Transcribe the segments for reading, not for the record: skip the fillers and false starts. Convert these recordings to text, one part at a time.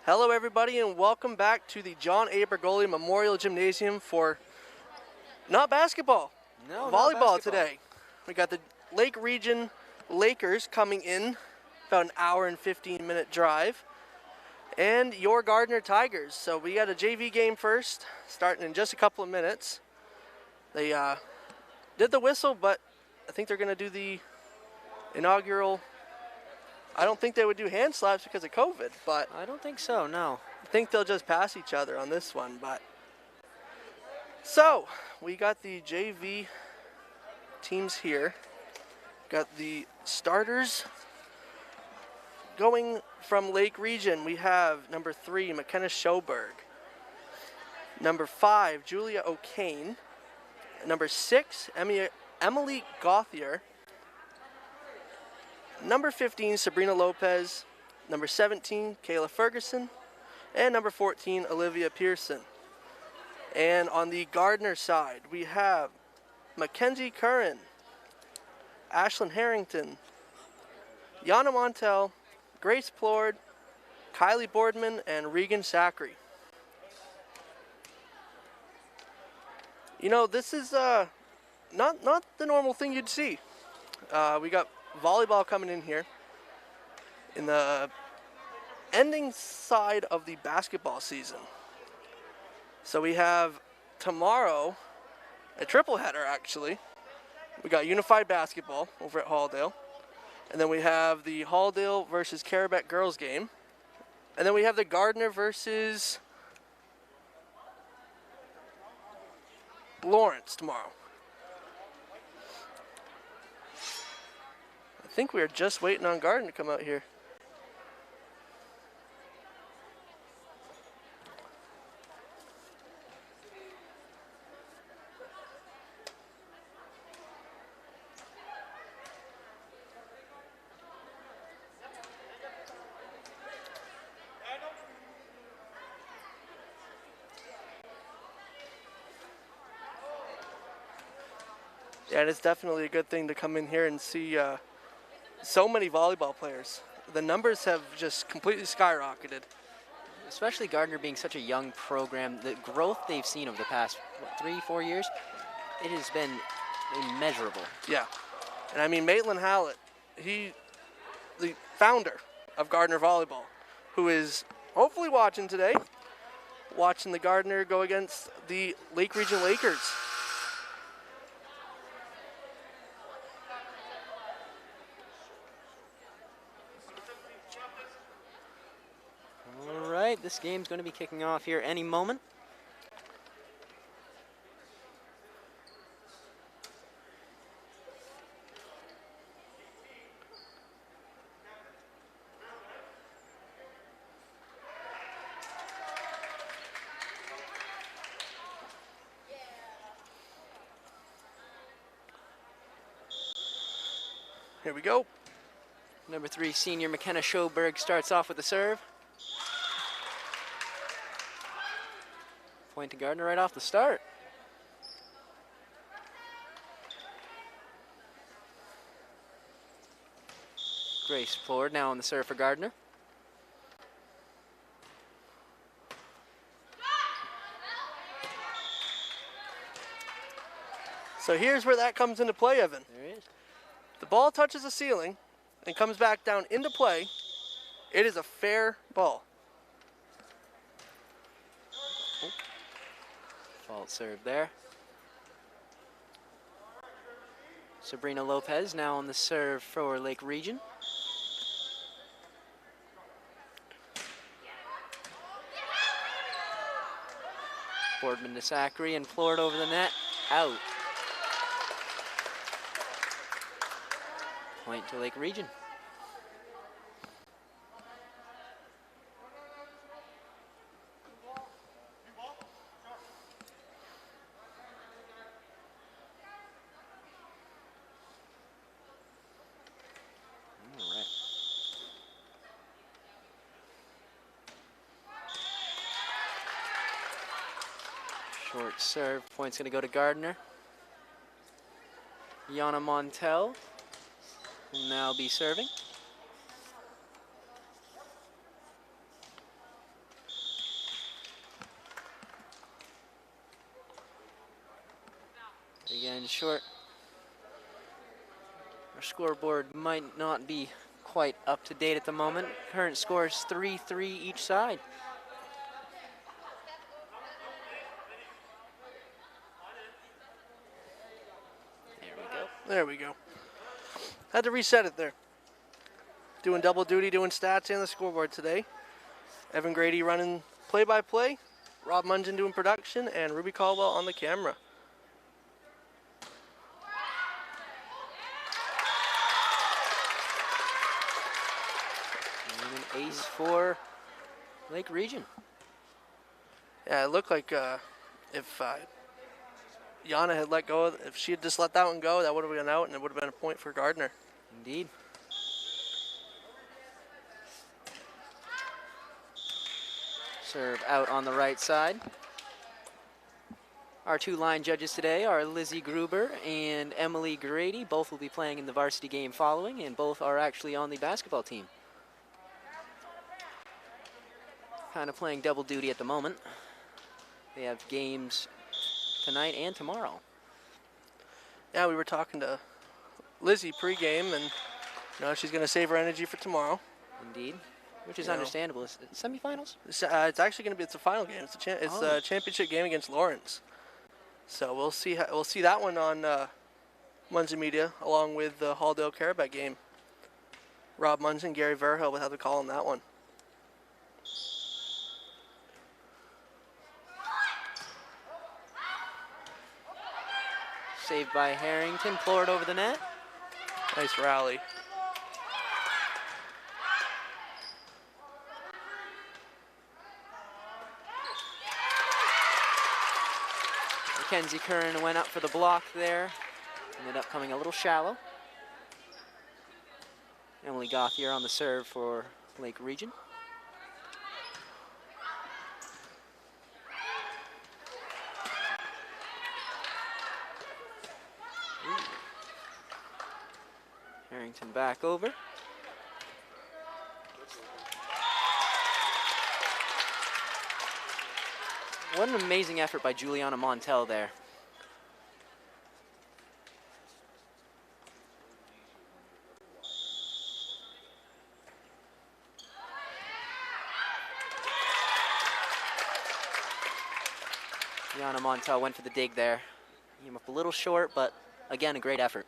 Hello everybody and welcome back to the John A. Bergoli Memorial Gymnasium for not basketball, volleyball today. We got the Lake Region Lakers coming in, about an hour and 15-minute drive, and your Gardiner Tigers. So we got a JV game first, starting in just a couple of minutes. They did the whistle, but I think they're going to do the inaugural. I don't think they would do hand slaps because of COVID, but I don't think so, no. I think they'll just pass each other on this one. But so we got the JV teams here. Got the starters going from Lake Region. We have number 3, McKenna Schoberg. Number 5, Julia O'Kane. Number 6, Emily Gauthier. Number 15, Sabrina Lopez. Number 17, Kayla Ferguson. And number 14, Olivia Pearson. And on the Gardiner side, we have Mackenzie Curran, Ashlyn Harrington, Yana Montel, Grace Plord, Kylie Boardman, and Regan Sackery. You know, this is not the normal thing you'd see. We got volleyball coming in here in the ending side of the basketball season. So we have tomorrow a triple header actually. We got unified basketball over at Halldale, and then we have the Halldale versus Carabec girls game, and then we have the Gardiner versus Lawrence tomorrow. I think we are just waiting on Gardiner to come out here. Yeah, and it's definitely a good thing to come in here and see so many volleyball players. The numbers have just completely skyrocketed. Especially Gardiner being such a young program, the growth they've seen over the past, 3-4 years, it has been immeasurable. Yeah, and I mean Maitland Hallett, the founder of Gardiner Volleyball, who is hopefully watching today, watching the Gardiner go against the Lake Region Lakers. All right, this game's going to be kicking off here any moment. Here we go. Number 3, senior McKenna Schoberg starts off with the serve. Point to Gardiner right off the start. Grace Plord now on the serve for Gardiner. So here's where that comes into play, Evan. There it is. The ball touches the ceiling and comes back down into play. It is a fair ball. Fault serve there. Sabrina Lopez now on the serve for Lake Region. Boardman to Sackery and Plord over the net. Out. Point to Lake Region. Short serve, point's gonna go to Gardiner. Yana Montel will now be serving. Again, short. Our scoreboard might not be quite up to date at the moment. Current score is 3-3 each side. There we go. There we go. Had to reset it there. Doing double duty, doing stats and the scoreboard today. Evan Grady running play-by-play. Rob Mungen doing production, and Ruby Caldwell on the camera. And an ace for Lake Region. Yeah, it looked like if Yana had let go, if she had just let that one go, that would have been out, and it would have been a point for Gardiner. Indeed. Serve out on the right side. Our two line judges today are Lizzie Gruber and Emily Grady. Both will be playing in the varsity game following, and both are actually on the basketball team. Kind of playing double duty at the moment. They have games tonight and tomorrow. Yeah, we were talking to Lizzie pregame, and she's going to save her energy for tomorrow. Indeed. Which is understandable. Is it semifinals? It's actually going to be. It's a final game. It's a championship game against Lawrence. So we'll see that one on Munson Media along with the Halldale Carabec game. Rob Munson, Gary Verhill will have the call on that one. Saved by Harrington, floored over the net. Nice rally. Mackenzie Curran went up for the block there. Ended up coming a little shallow. Emily Gauthier on the serve for Lake Region. Harrington back over. What an amazing effort by Juliana Montel there. Juliana Montel went for the dig there. Came up a little short, but again, a great effort.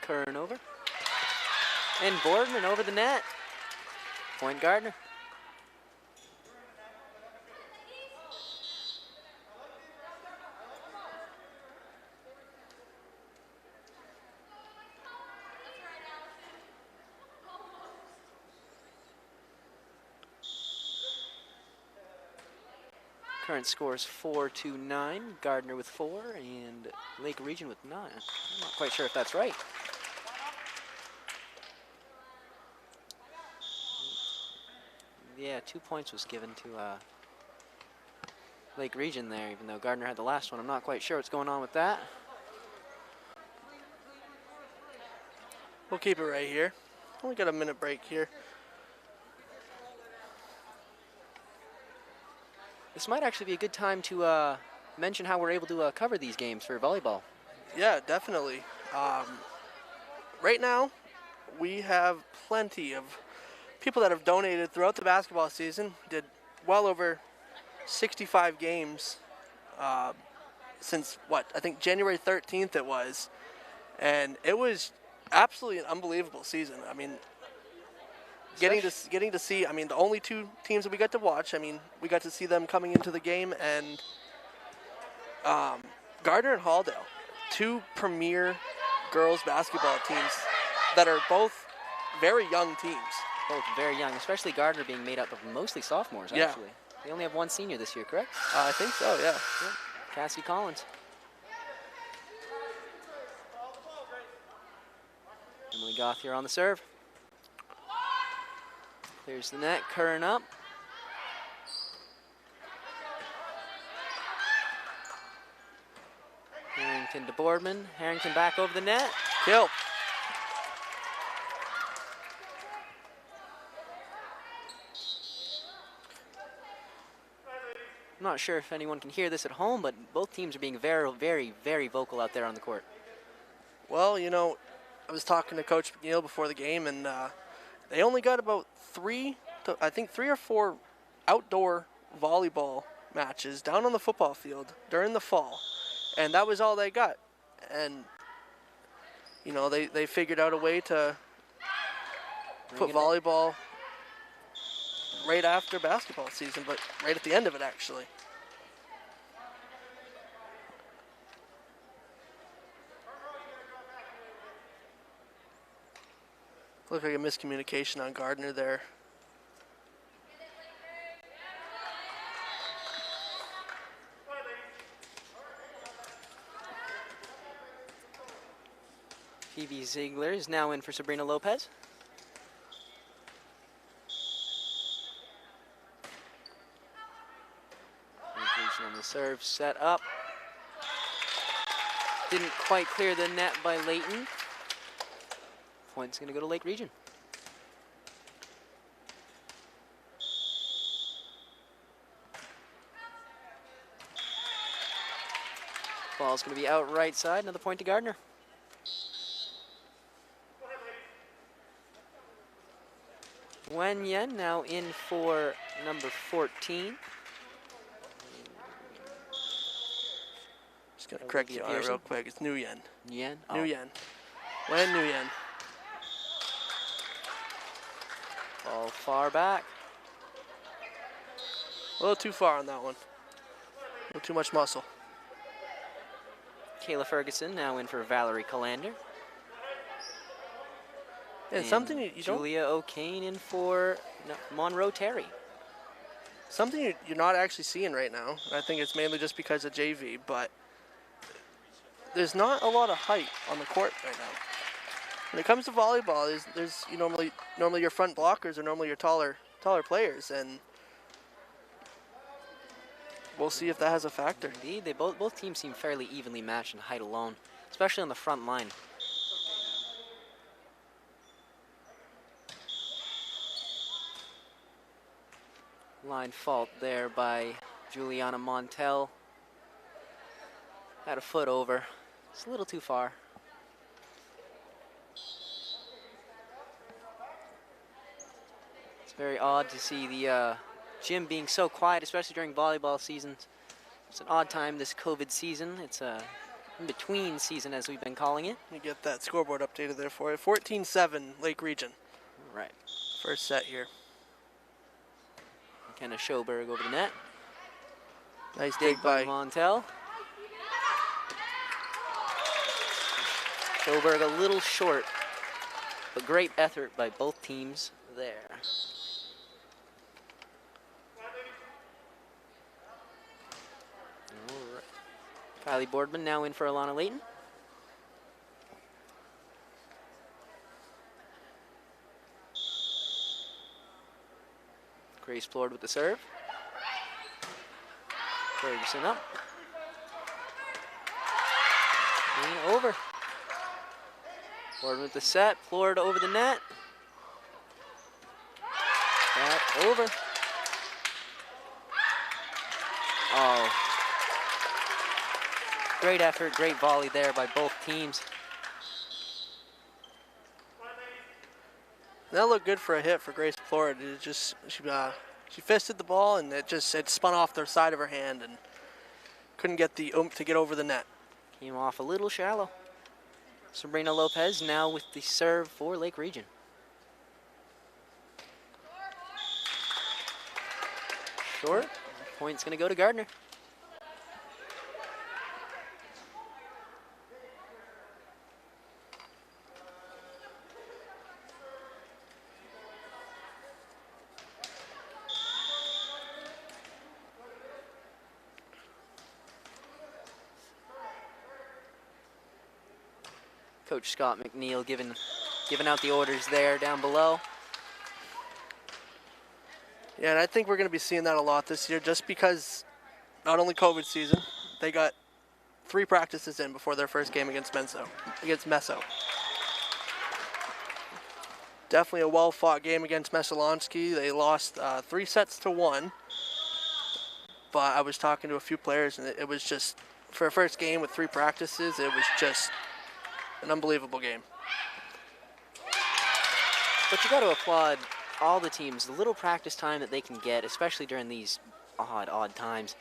Curran over. And Boardman over the net. Point Gardiner. Current score is 4-9. Gardiner with 4 and Lake Region with 9. I'm not quite sure if that's right. Yeah, 2 points was given to Lake Region there, even though Gardiner had the last one. I'm not quite sure what's going on with that. We'll keep it right here. Only got a minute break here. This might actually be a good time to mention how we're able to cover these games for volleyball. Yeah, definitely. Right now, we have plenty of people that have donated throughout the basketball season. Did well over 65 games since, I think January 13th it was. And it was absolutely an unbelievable season. I mean, getting to see, the only two teams that we got to watch, we got to see them coming into the game, and Gardiner and Halldale, two premier girls basketball teams that are both very young teams. Both very young, especially Gardiner being made up of mostly sophomores, actually. Yeah. They only have one senior this year, correct? I think so, yeah. Cassie Collins. Emily Gauthier on the serve. Clears the net, Curran up. Harrington to Boardman. Harrington back over the net. Kill. not sure if anyone can hear this at home, but both teams are being very, very, very vocal out there on the court. Well, you know, I was talking to Coach McNeil before the game, and they only got about three or four outdoor volleyball matches down on the football field during the fall, and that was all they got. And you know, they figured out a way to put volleyball right after basketball season, but right at the end of it, actually. Looked like a miscommunication on Gardiner there. Phoebe Ziegler is now in for Sabrina Lopez. On the serve, set up. Didn't quite clear the net by Layton. Point's going to go to Lake Region. Ball's going to be out right side. Another point to Gardiner. Wen Yen now in for number 14. Just going to correct you on it real quick. It's Nguyen. Nguyen? Oh. Nguyen. Wen Nguyen. Ball far back. A little too far on that one. A little too much muscle. Kayla Ferguson now in for Valerie Calander. And something you don't... Julia O'Kane in for Monroe Terry. Something you're not actually seeing right now. I think it's mainly just because of JV, but there's not a lot of height on the court right now. When it comes to volleyball, there's you normally your front blockers are normally your taller players, and we'll see if that has a factor. Indeed, they both teams seem fairly evenly matched in height alone, especially on the front line. Line fault there by Juliana Montel. Had a foot over. It's a little too far. It's very odd to see the gym being so quiet, especially during volleyball seasons. It's an odd time this COVID season. It's a in-between season, as we've been calling it. Let me get that scoreboard updated there for you. 14-7 Lake Region. All right. First set here. McKenna Schoberg over the net. Nice dig by Montel. Schoberg a little short, but great effort by both teams there. All right. Kylie Boardman now in for Alana Layton. Grace Plord with the serve. Ferguson up. And over. Plord with the set. Plord over the net. Back over. Oh. Great effort, great volley there by both teams. That looked good for a hit for Grace Plord. It just she fisted the ball and it spun off the side of her hand and couldn't get the oomph to get over the net. Came off a little shallow. Sabrina Lopez now with the serve for Lake Region. Short. Point's going to go to Gardiner. Coach Scott McNeil giving out the orders there down below. Yeah, and I think we're going to be seeing that a lot this year just because not only COVID season, they got 3 practices in before their first game against Meso. Definitely a well-fought game against Messalonsky. They lost 3 sets to 1. but I was talking to a few players, and it was just, for a first game with 3 practices, it was just an unbelievable game. But you got to applaud all the teams, the little practice time that they can get, especially during these odd times.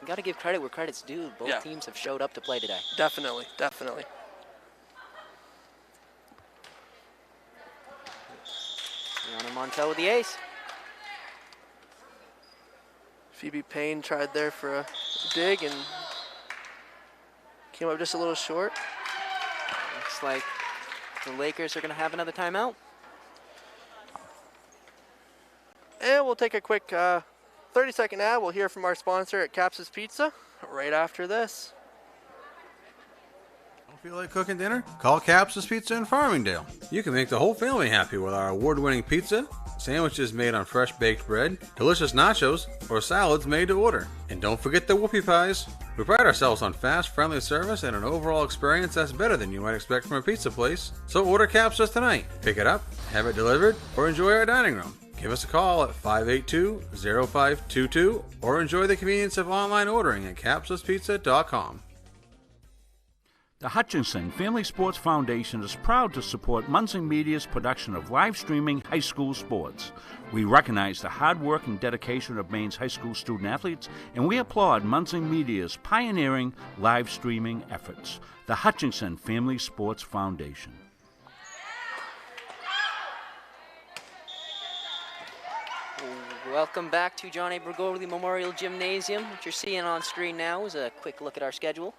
You got to give credit where credit's due. Both teams have showed up to play today. Definitely, definitely. Yana Montel with the ace. Phoebe Payne tried there for a dig and came up just a little short. Looks like the Lakers are going to have another timeout. And we'll take a quick 30-second ad. We'll hear from our sponsor at Caps's Pizza right after this. Don't feel like cooking dinner? Call Caps's Pizza in Farmingdale. You can make the whole family happy with our award-winning pizza, sandwiches made on fresh baked bread, delicious nachos, or salads made to order. And don't forget the whoopie pies. We pride ourselves on fast, friendly service and an overall experience that's better than you might expect from a pizza place. So order Caps's tonight. Pick it up, have it delivered, or enjoy our dining room. Give us a call at 582-0522 or enjoy the convenience of online ordering at capsuspizza.com. The Hutchinson Family Sports Foundation is proud to support Munson Media's production of live streaming high school sports. We recognize the hard work and dedication of Maine's high school student athletes, and we applaud Munson Media's pioneering live streaming efforts. The Hutchinson Family Sports Foundation. Welcome back to John A. Bergogli Memorial Gymnasium. What you're seeing on screen now is a quick look at our schedule.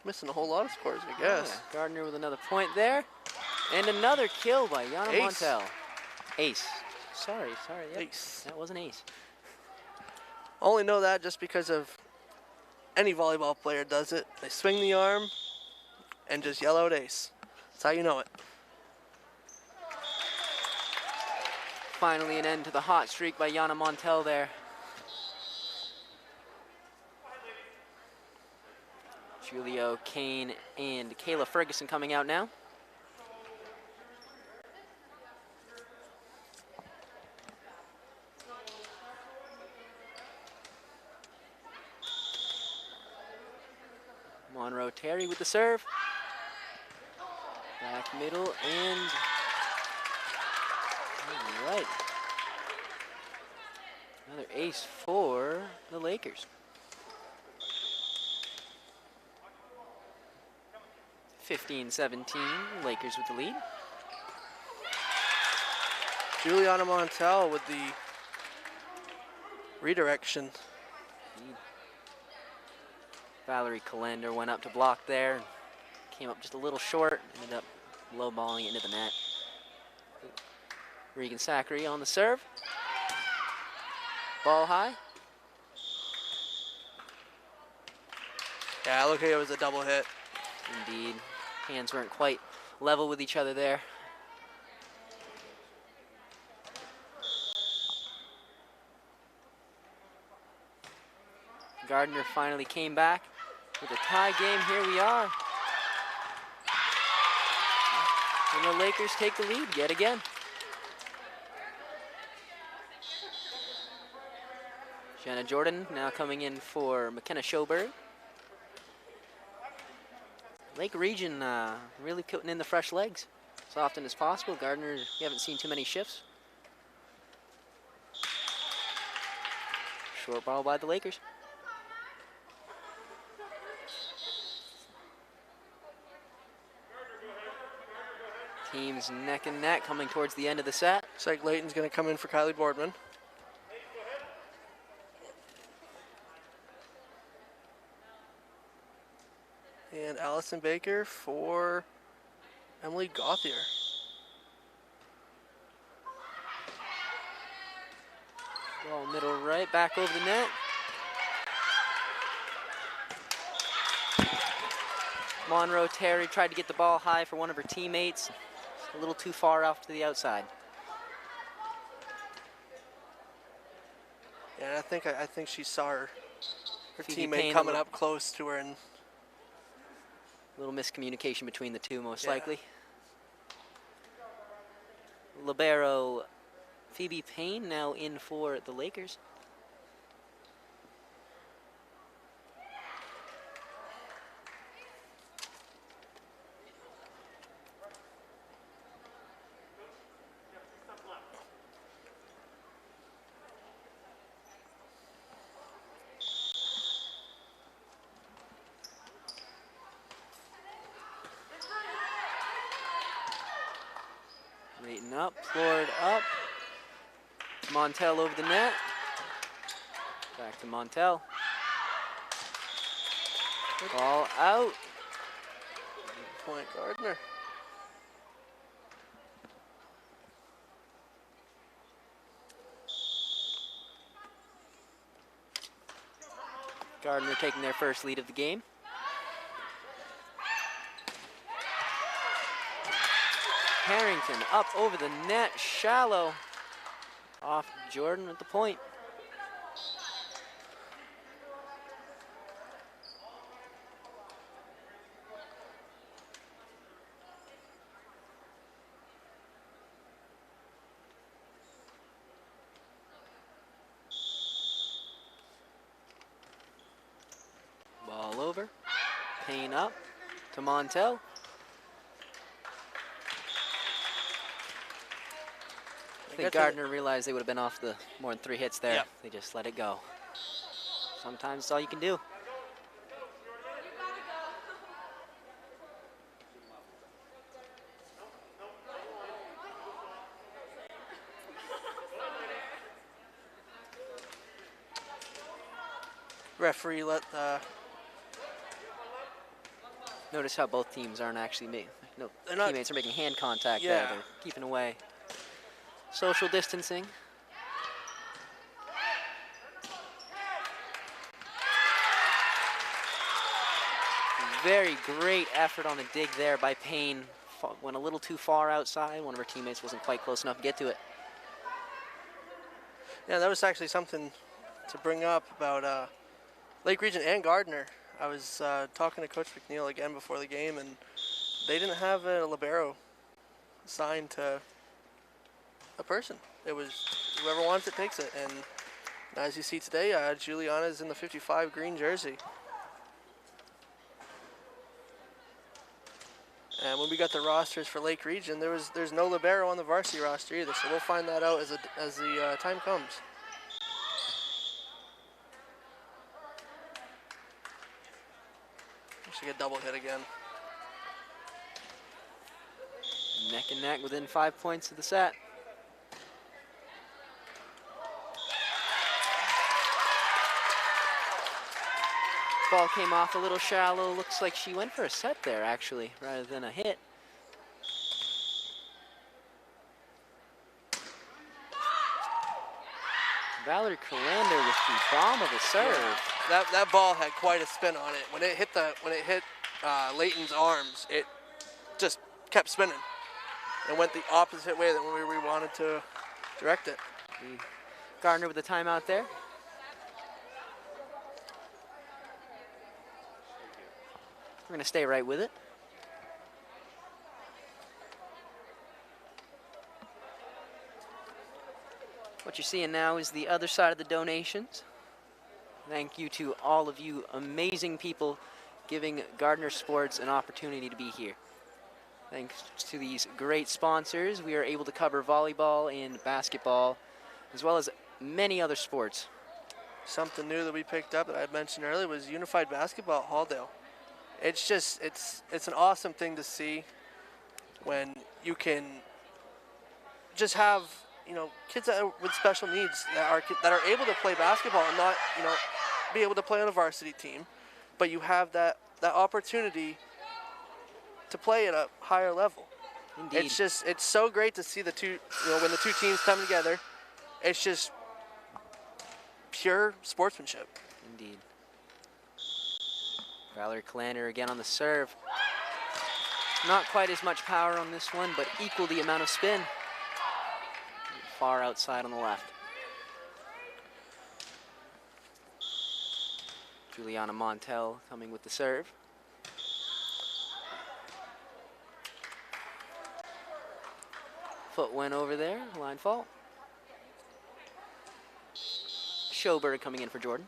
Missing a whole lot of scores, I guess. Yeah, Gardiner with another point there. And another kill by Yana Montel. Ace. Sorry. Yep. Ace. That was an ace. Only know that just because of any volleyball player does it. They swing the arm and just yell out ace. That's how you know it. Finally an end to the hot streak by Yana Montel there. Julio Kane and Kayla Ferguson coming out now. Monroe Terry with the serve. Back middle and all right. Another ace for the Lakers. 15-17, Lakers with the lead. Juliana Montel with the redirection. Valerie Callender went up to block there. Came up just a little short, ended up low balling it into the net. Regan Zachary on the serve. Ball high. Yeah, look, it was a double hit. Indeed. Hands weren't quite level with each other there. Gardiner finally came back with a tie game. Here we are. And the Lakers take the lead yet again. Jenna Jordan now coming in for McKenna Schoberg. Lake Region really putting in the fresh legs as often as possible. Gardiner, you haven't seen too many shifts. Short ball by the Lakers. Teams neck and neck coming towards the end of the set. Looks like Layton's going to come in for Kylie Boardman. And Allison Baker for Emily Gauthier. Ball middle right, back over the net. Monroe Terry tried to get the ball high for one of her teammates. A little too far off to the outside. Yeah, I think she saw her Phoebe teammate Payne coming up close to her, and a little miscommunication between the two, most likely. libero Phoebe Payne now in for the Lakers. Leighton up, Plord up. Montel over the net. Back to Montel. Ball out. Point Gardiner. Gardiner taking their first lead of the game. Harrington up over the net, shallow. Off Jordan with the point. Ball over. Payne up to Montel. I think Gardiner realized they would have been off the more than 3 hits there. Yep. They just let it go. Sometimes it's all you can do. Referee let Notice how both teams aren't actually making, no, They're not- teammates are making hand contact Yeah. there. They're keeping away. Social distancing. Very great effort on the dig there by Payne. Went a little too far outside. One of her teammates wasn't quite close enough to get to it. Yeah, that was actually something to bring up about Lake Region and Gardiner. I was talking to Coach McNeil again before the game, and they didn't have a libero assigned to a person. It was whoever wants it takes it. And as you see today, Juliana's in the 55 green jersey. And when we got the rosters for Lake Region, there's no libero on the varsity roster either, so we'll find that out as the time comes. Should get double hit again. Neck and neck within 5 points of the set. Ball came off a little shallow. Looks like she went for a set there, actually, rather than a hit. Valerie Colander with the bomb of a serve. That ball had quite a spin on it. When it hit Leighton's arms, it just kept spinning and went the opposite way than we wanted to direct it. Gardiner with the timeout there. We're going to stay right with it. What you're seeing now is the other side of the donations. Thank you to all of you amazing people giving Gardiner Sports an opportunity to be here. Thanks to these great sponsors, we are able to cover volleyball and basketball, as well as many other sports. Something new that we picked up that I mentioned earlier was Unified Basketball at Halldale. It's just, it's an awesome thing to see when you can just have, kids with special needs that are able to play basketball and not, be able to play on a varsity team, but you have that opportunity to play at a higher level. Indeed. It's so great to see the two, when the two teams come together. It's just pure sportsmanship. Indeed. Valerie Colander again on the serve. Not quite as much power on this one, but equal the amount of spin. Far outside on the left. Juliana Montel coming with the serve. Foot went over there, line fault. Schoberg coming in for Jordan.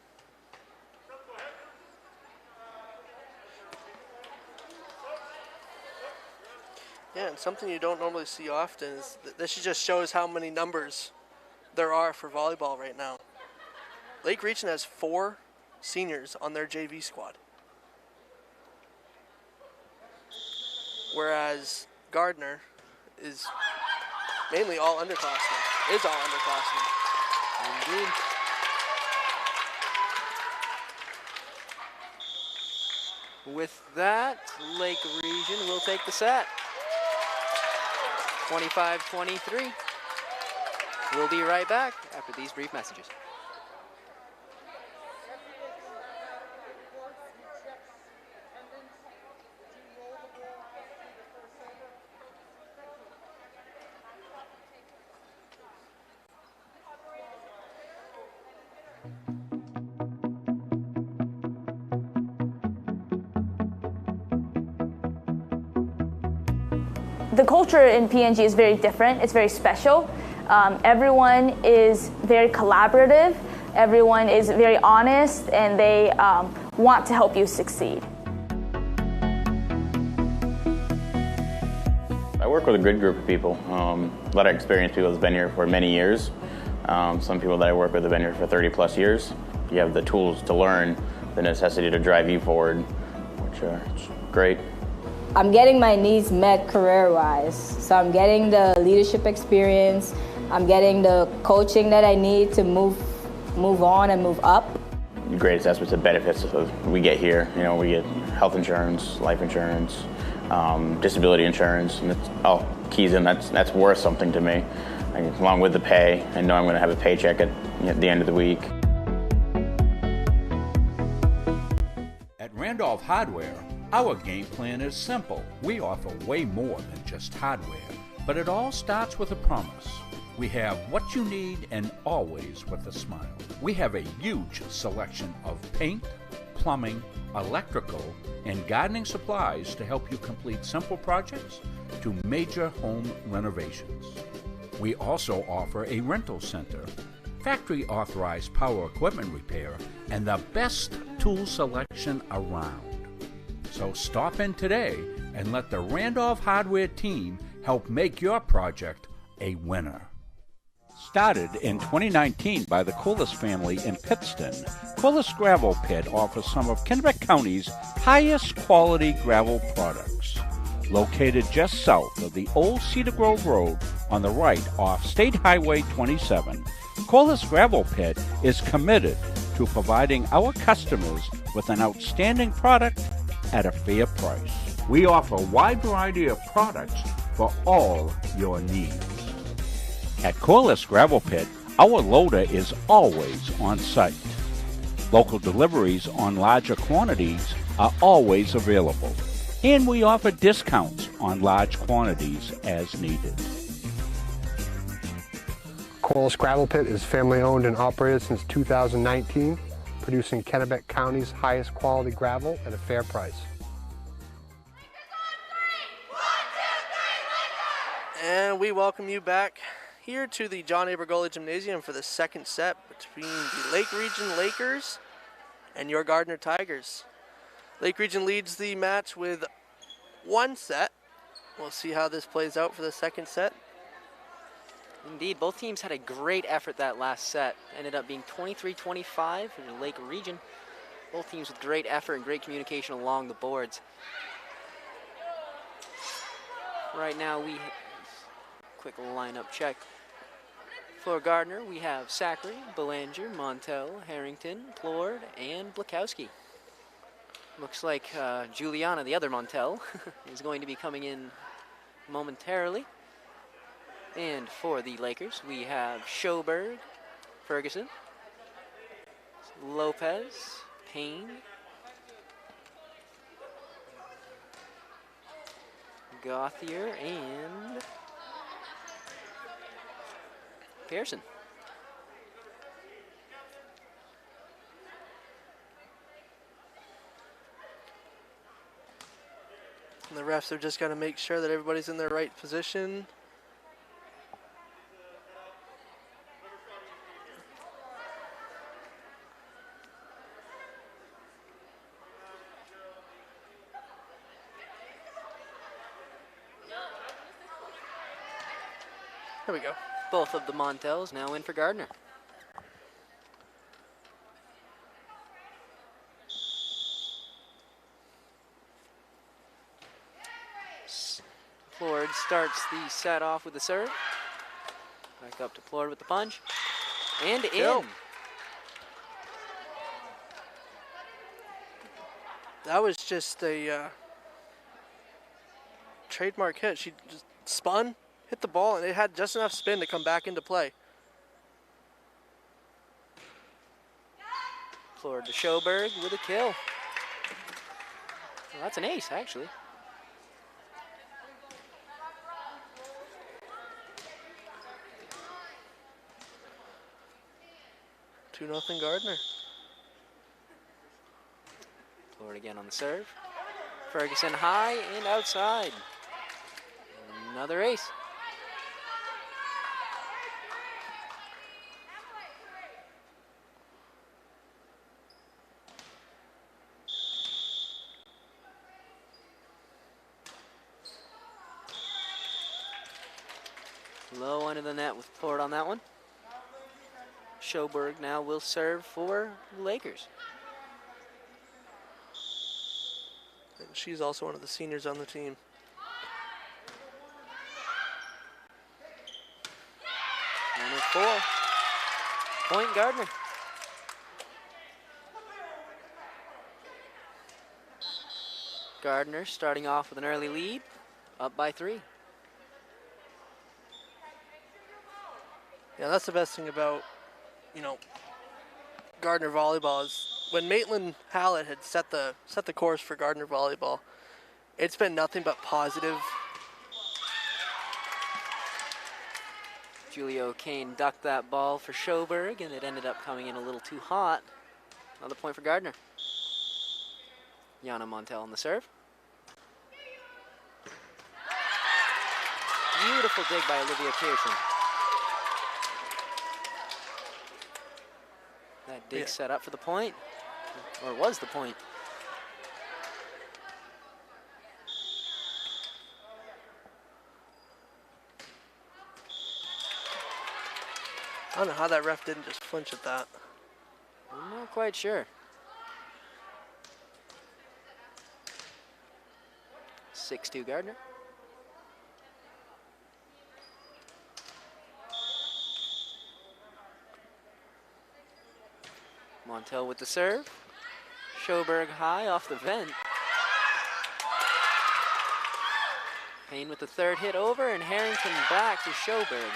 Yeah, and something you don't normally see often is that this just shows how many numbers there are for volleyball right now. Lake Region has 4 seniors on their JV squad, whereas Gardiner is mainly all underclassmen. Indeed. With that, Lake Region will take the set. 25-23. We'll be right back after these brief messages. The culture in PNG is very different. It's very special. Everyone is very collaborative. Everyone is very honest, and they want to help you succeed. I work with a good group of people. A lot of experienced people that's been here for many years. Some people that I work with have been here for 30+ years. You have the tools to learn, the necessity to drive you forward, which are great. I'm getting my needs met career-wise. So I'm getting the leadership experience. I'm getting the coaching that I need to move on and move up. The greatest aspects of benefits we get here. You know, we get health insurance, life insurance, disability insurance, and it's all keys in. That's worth something to me. Along with the pay, I know I'm going to have a paycheck at the end of the week. At Randolph Hardware, our game plan is simple. We offer way more than just hardware, but it all starts with a promise. We have what you need and always with a smile. We have a huge selection of paint, plumbing, electrical, and gardening supplies to help you complete simple projects to major home renovations. We also offer a rental center, factory authorized power equipment repair, and the best tool selection around. So stop in today and let the Randolph Hardware team help make your project a winner. Started in 2019 by the Coolest family in Pittston, Coolest Gravel Pit offers some of Kennebec County's highest quality gravel products. Located just south of the old Cedar Grove Road on the right off State Highway 27, Coolest Gravel Pit is committed to providing our customers with an outstanding product at a fair price. We offer a wide variety of products for all your needs. At Corliss Gravel Pit, our loader is always on site. Local deliveries on larger quantities are always available, and we offer discounts on large quantities as needed. Corliss Gravel Pit is family owned and operated since 2019, producing Kennebec County's highest quality gravel at a fair price. And we welcome you back here to the John Abergoli Gymnasium for the second set between the Lake Region Lakers and your Gardiner Tigers. Lake Region leads the match with 1 set. We'll see how this plays out for the second set. Indeed, both teams had a great effort that last set. Ended up being 23-25 for the Lake Region. Both teams with great effort and great communication along the boards. Right now, quick lineup check. For Gardiner, we have Zachary, Belanger, Montel, Harrington, Plord, and Blakowski. Looks like Juliana, the other Montel, is going to be coming in momentarily. And for the Lakers, we have Schoberg, Ferguson, Lopez, Payne, Gauthier, and Pearson. And the refs are just got to make sure that everybody's in their right position. There we go. Both of the Montels now in for Gardiner. Plord starts the set off with the serve. Back up to Plord with the punch. And in. That was just a trademark hit. She just spun, hit the ball, and it had just enough spin to come back into play. Plord to Schoberg with a kill. Well, that's an ace, actually. 2-0 Gardiner. Plord again on the serve. Ferguson high and outside. Another ace. Low under the net with Plord on that one. Schoberg now will serve for the Lakers. And she's also one of the seniors on the team. Number 4. Point Gardiner. Gardiner starting off with an early lead, up by 3. Yeah, that's the best thing about, Gardiner volleyball is when Maitland Hallett had set the course for Gardiner volleyball, it's been nothing but positive. Julio Kane ducked that ball for Schoberg, and it ended up coming in a little too hot. Another point for Gardiner. Jana Montel on the serve. Beautiful dig by Olivia Pearson. That dig set up for the point, or was the point. I don't know how that ref didn't just flinch at that. I'm not quite sure. 6-2 Gardiner. Montel with the serve. Schoberg high off the vent. Payne with the third hit over, and Harrington back to Schoberg.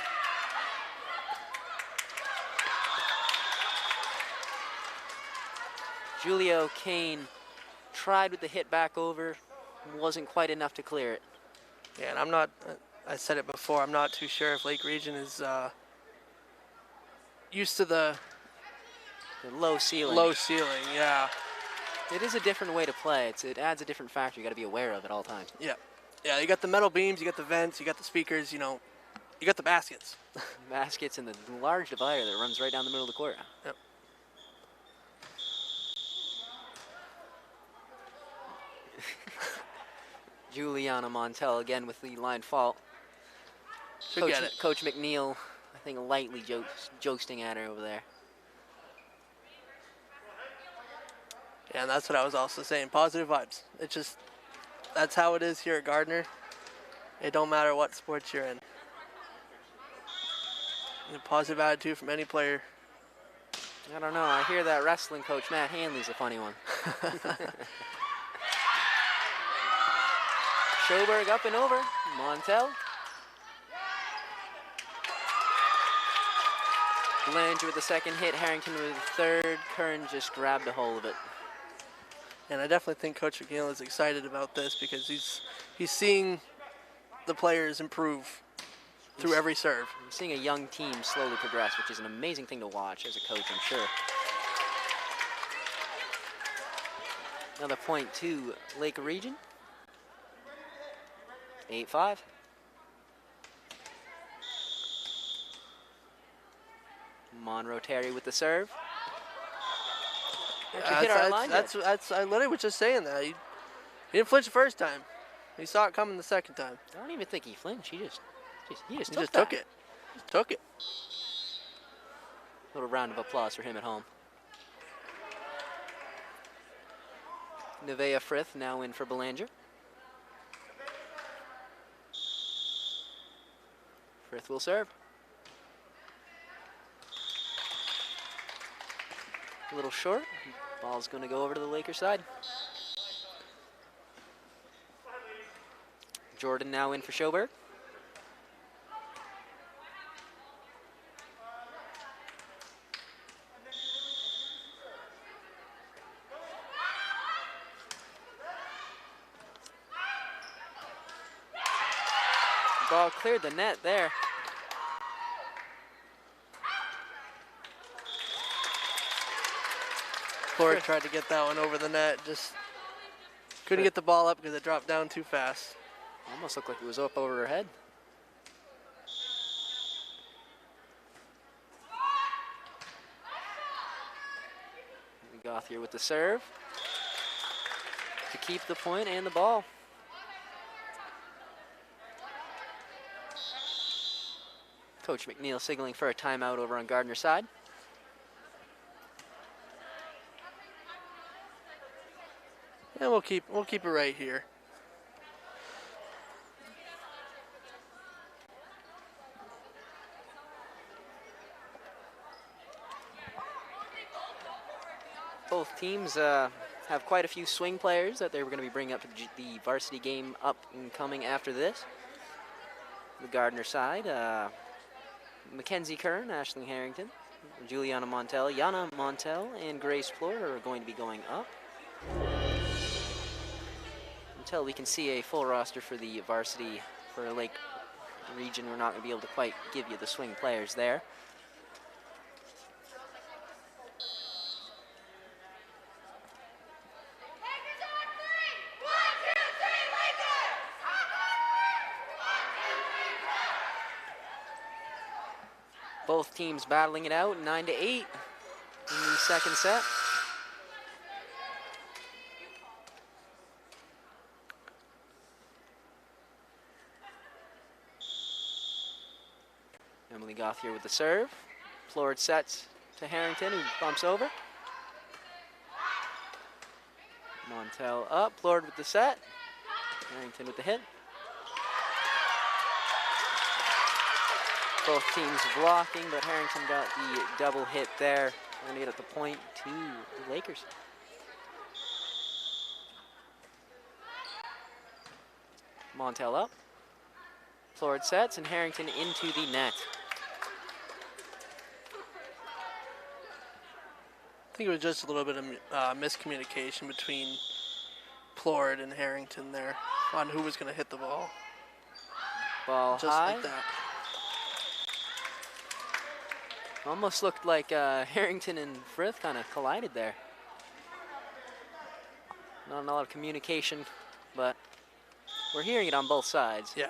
Julio Kane tried with the hit back over, wasn't quite enough to clear it. Yeah, and I said it before, I'm not too sure if Lake Region is used to the low ceiling. Low ceiling, yeah. It is a different way to play. It adds a different factor you got to be aware of at all times. Yeah. Yeah, you got the metal beams, you got the vents, you got the speakers, you got the baskets. Baskets and the large divider that runs right down the middle of the court. Yep. Juliana Montel again with the line fault. Coach McNeil, I think, lightly jousting at her over there. Yeah, and that's what I was also saying. Positive vibes. It's just, that's how it is here at Gardiner. It don't matter what sports you're in. A positive attitude from any player. I don't know. I hear that wrestling coach, Matt Hanley's a funny one. Schoberg up and over. Montel. Blanche with the second hit. Harrington with the third. Kern just grabbed a hold of it. And I definitely think Coach McNeil is excited about this because he's seeing the players improve through every serve. I'm seeing a young team slowly progress, which is an amazing thing to watch as a coach, I'm sure. Another point to Lake Region. 8-5. Monroe Terry with the serve. I literally was just saying that. He didn't flinch the first time. He saw it coming the second time. I don't even think he flinched. He just took it. Took it. Little round of applause for him at home. Nevaeh Frith now in for Belanger. Frith will serve. A little short. Ball's going to go over to the Lakers side. Jordan now in for Schoberg. Ball cleared the net there. Florida tried to get that one over the net, just couldn't get the ball up because it dropped down too fast. Almost looked like it was up over her head. Gothier with the serve to keep the point and the ball. Coach McNeil signaling for a timeout over on Gardiner side. And we'll keep it right here. Both teams have quite a few swing players that they were going to be bringing up to the varsity game up and coming after this. The Gardiner side, Mackenzie Kern, Ashling Harrington, Juliana Montel, Yana Montel, and Grace Plord are going to be going up. Until we can see a full roster for the varsity for Lake Region, we're not going to be able to quite give you the swing players there. Both teams battling it out, 9-8 in the second set. Emily Gothier with the serve. Floored sets to Harrington, who bumps over. Montel up, Floored with the set. Harrington with the hit. Both teams blocking, but Harrington got the double hit there. Going to get at the point to the Lakers. Montel up. Floored sets, and Harrington into the net. I think it was just a little bit of miscommunication between Plord and Harrington there on who was going to hit the ball. Ball just high. Like that. Almost looked like Harrington and Frith kind of collided there. Not a lot of communication, but we're hearing it on both sides. Yeah.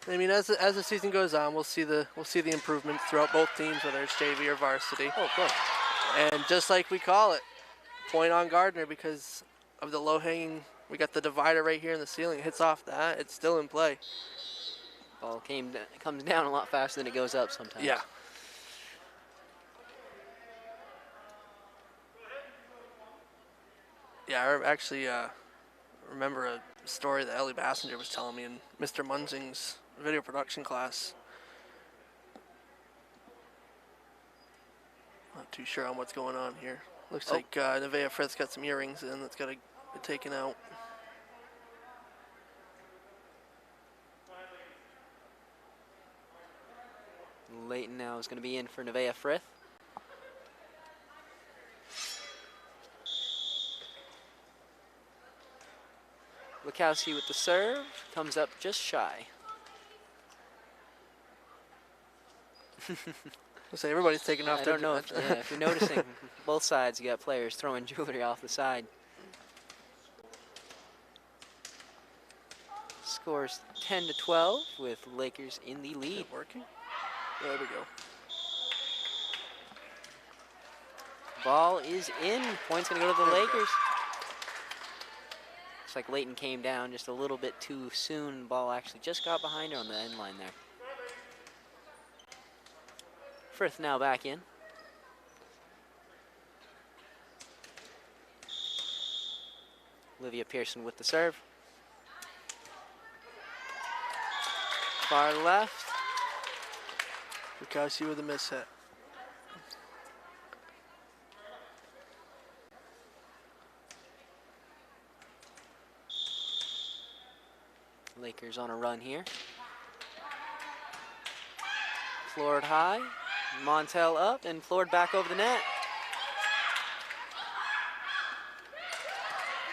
I mean, as the season goes on, we'll see the improvements throughout both teams, whether it's JV or varsity. Oh, of course. And just like we call it, point on Gardiner because of the low-hanging. We got the divider right here in the ceiling. It hits off that. It's still in play. Ball comes down a lot faster than it goes up sometimes. Yeah. Yeah, I actually remember a story that Ellie Bassinger was telling me in Mr. Munzing's video production class. Not too sure on what's going on here. Looks like Nevaeh Frith's got some earrings in that's got to be taken out. Leighton now is going to be in for Nevaeh Frith. Lukowski with the serve, comes up just shy. So everybody's taking off. I don't know if you're noticing, both sides you got players throwing jewelry off the side. Scores 10-12 with Lakers in the lead. Is it working? There we go. Ball is in. Point's going to go to the Lakers. Looks like Leighton came down just a little bit too soon. Ball actually just got behind her on the end line there. Frith now back in. Olivia Pearson with the serve. Far left. Bukowski with a miss hit. Lakers on a run here. Floored high. Montel up and floored back over the net.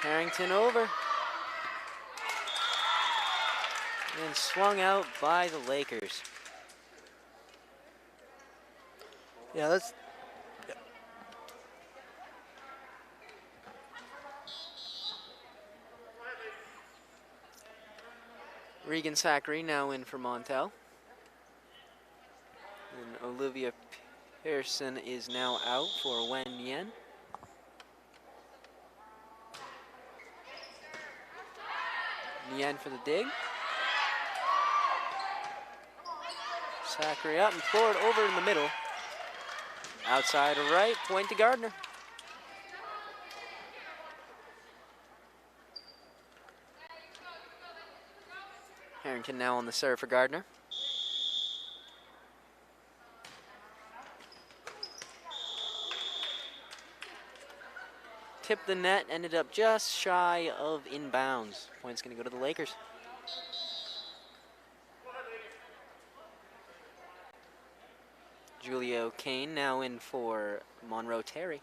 Harrington over. And swung out by the Lakers. Yeah, that's... Yeah. Regan Zachary now in for Montel. And Olivia Pearson is now out for Wen Yen. Yen for the dig. Zachary up and floored over in the middle. Outside to right, point to Gardiner. Harrington now on the serve for Gardiner. Tipped the net, ended up just shy of inbounds. Point's gonna go to the Lakers. Julia O'Kane now in for Monroe Terry.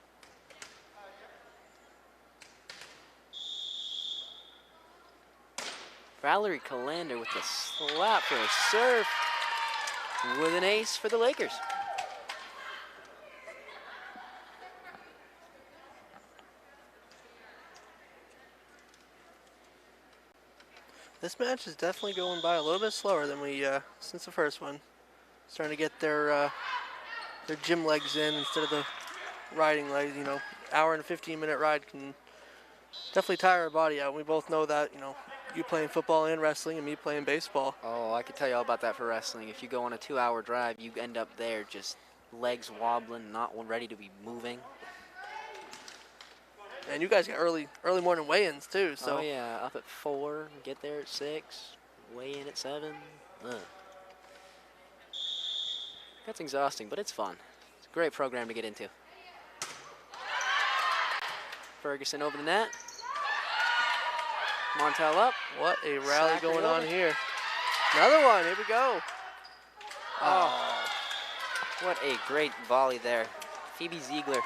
Valerie Calander with the slap for a serve with an ace for the Lakers. This match is definitely going by a little bit slower than we since the first one. Starting to get their gym legs in instead of the riding legs. You know, hour and 15-minute ride can definitely tire our body out. We both know that. You know, you playing football and wrestling, and me playing baseball. Oh, I could tell you all about that for wrestling. If you go on a 2-hour drive, you end up there just legs wobbling, not ready to be moving. And you guys got early morning weigh-ins too. So. Oh yeah, up at 4, get there at 6, weigh in at 7. Ugh. That's exhausting, but it's fun. It's a great program to get into. Ferguson over the net. Montel up. What a rally Zachary going on over. here. Another one. Here we go. Oh, what a great volley there. Phoebe Ziegler.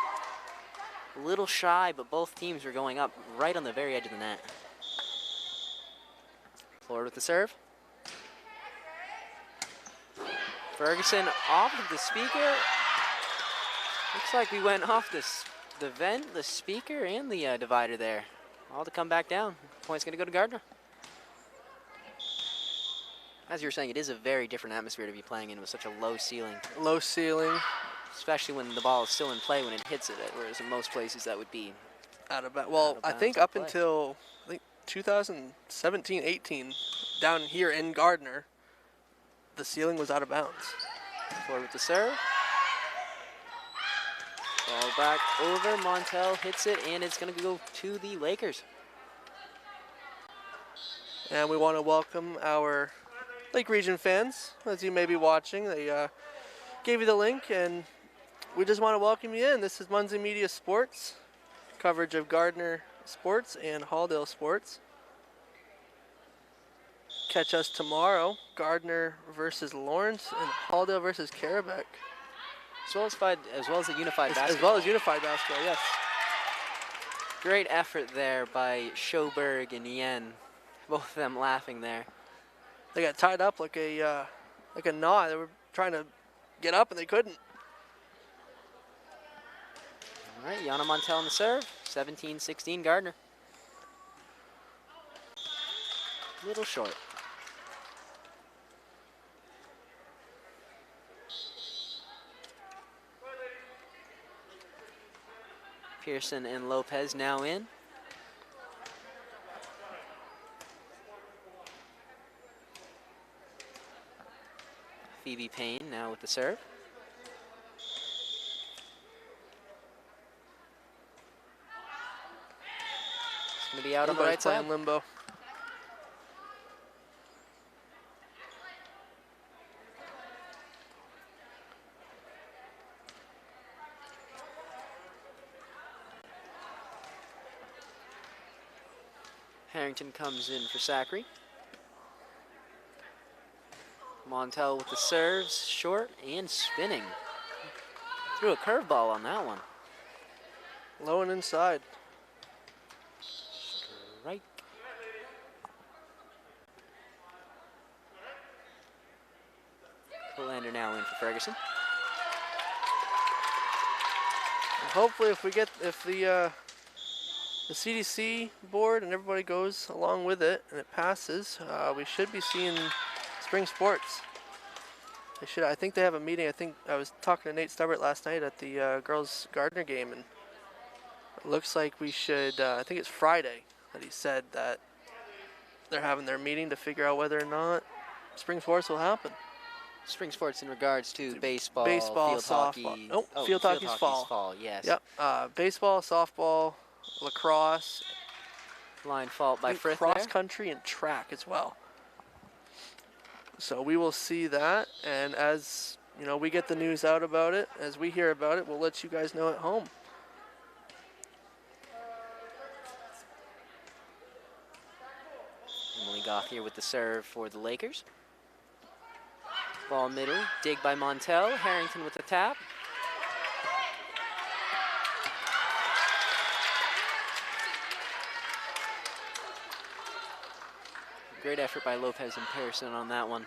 A little shy, but both teams are going up right on the very edge of the net. Floored with the serve. Ferguson off of the speaker. Looks like we went off the vent, the speaker, and the divider there. All to come back down. Point's going to go to Gardiner. As you were saying, it is a very different atmosphere to be playing in with such a low ceiling. Low ceiling. Especially when the ball is still in play when it hits it, whereas in most places that would be Out of bounds. Well, I think up until 2017-18, down here in Gardiner, the ceiling was out of bounds. Forward with the serve. Ball back over. Montel hits it, and it's going to go to the Lakers. And we want to welcome our Lake Region fans, as you may be watching. They gave you the link, and we just want to welcome you in. This is Muncie Media Sports, coverage of Gardiner sports and Halldale sports. Catch us tomorrow, Gardiner versus Lawrence and Halldale versus Carabec. As well as the unified basketball. As well as unified basketball, yes. Great effort there by Schoberg and Yen. Both of them laughing there. They got tied up like a knot. They were trying to get up and they couldn't. All right, Yana Montel on the serve. 17-16 Gardiner. Little short. Pearson and Lopez now in. Phoebe Payne now with the serve. going to be out on the Everybody's right side. playing limbo. Harrington comes in for Zachary. Montel with the serves, short and spinning. Threw a curveball on that one. Low and inside. Right. Colander now in for Ferguson. And hopefully, if the CDC board and everybody goes along with it and it passes, we should be seeing spring sports. I think they have a meeting. I think I was talking to Nate Stubbert last night at the girls' Gardiner game, and it looks like we should. I think it's Friday that he said that they're having their meeting to figure out whether or not spring sports will happen. Spring sports in regards to baseball, Baseball, field softball. hockey. Nope, field hockey's fall. Yes. Yep. Baseball, softball, lacrosse, Line fault by Frith cross there. country, and track as well. So we will see that, and as we get the news out about it, as we hear about it, we'll let you guys know at home. Emily Gauthier with the serve for the Lakers. Ball middle, dig by Montel. Harrington with the tap. Great effort by Lopez and Pearson on that one.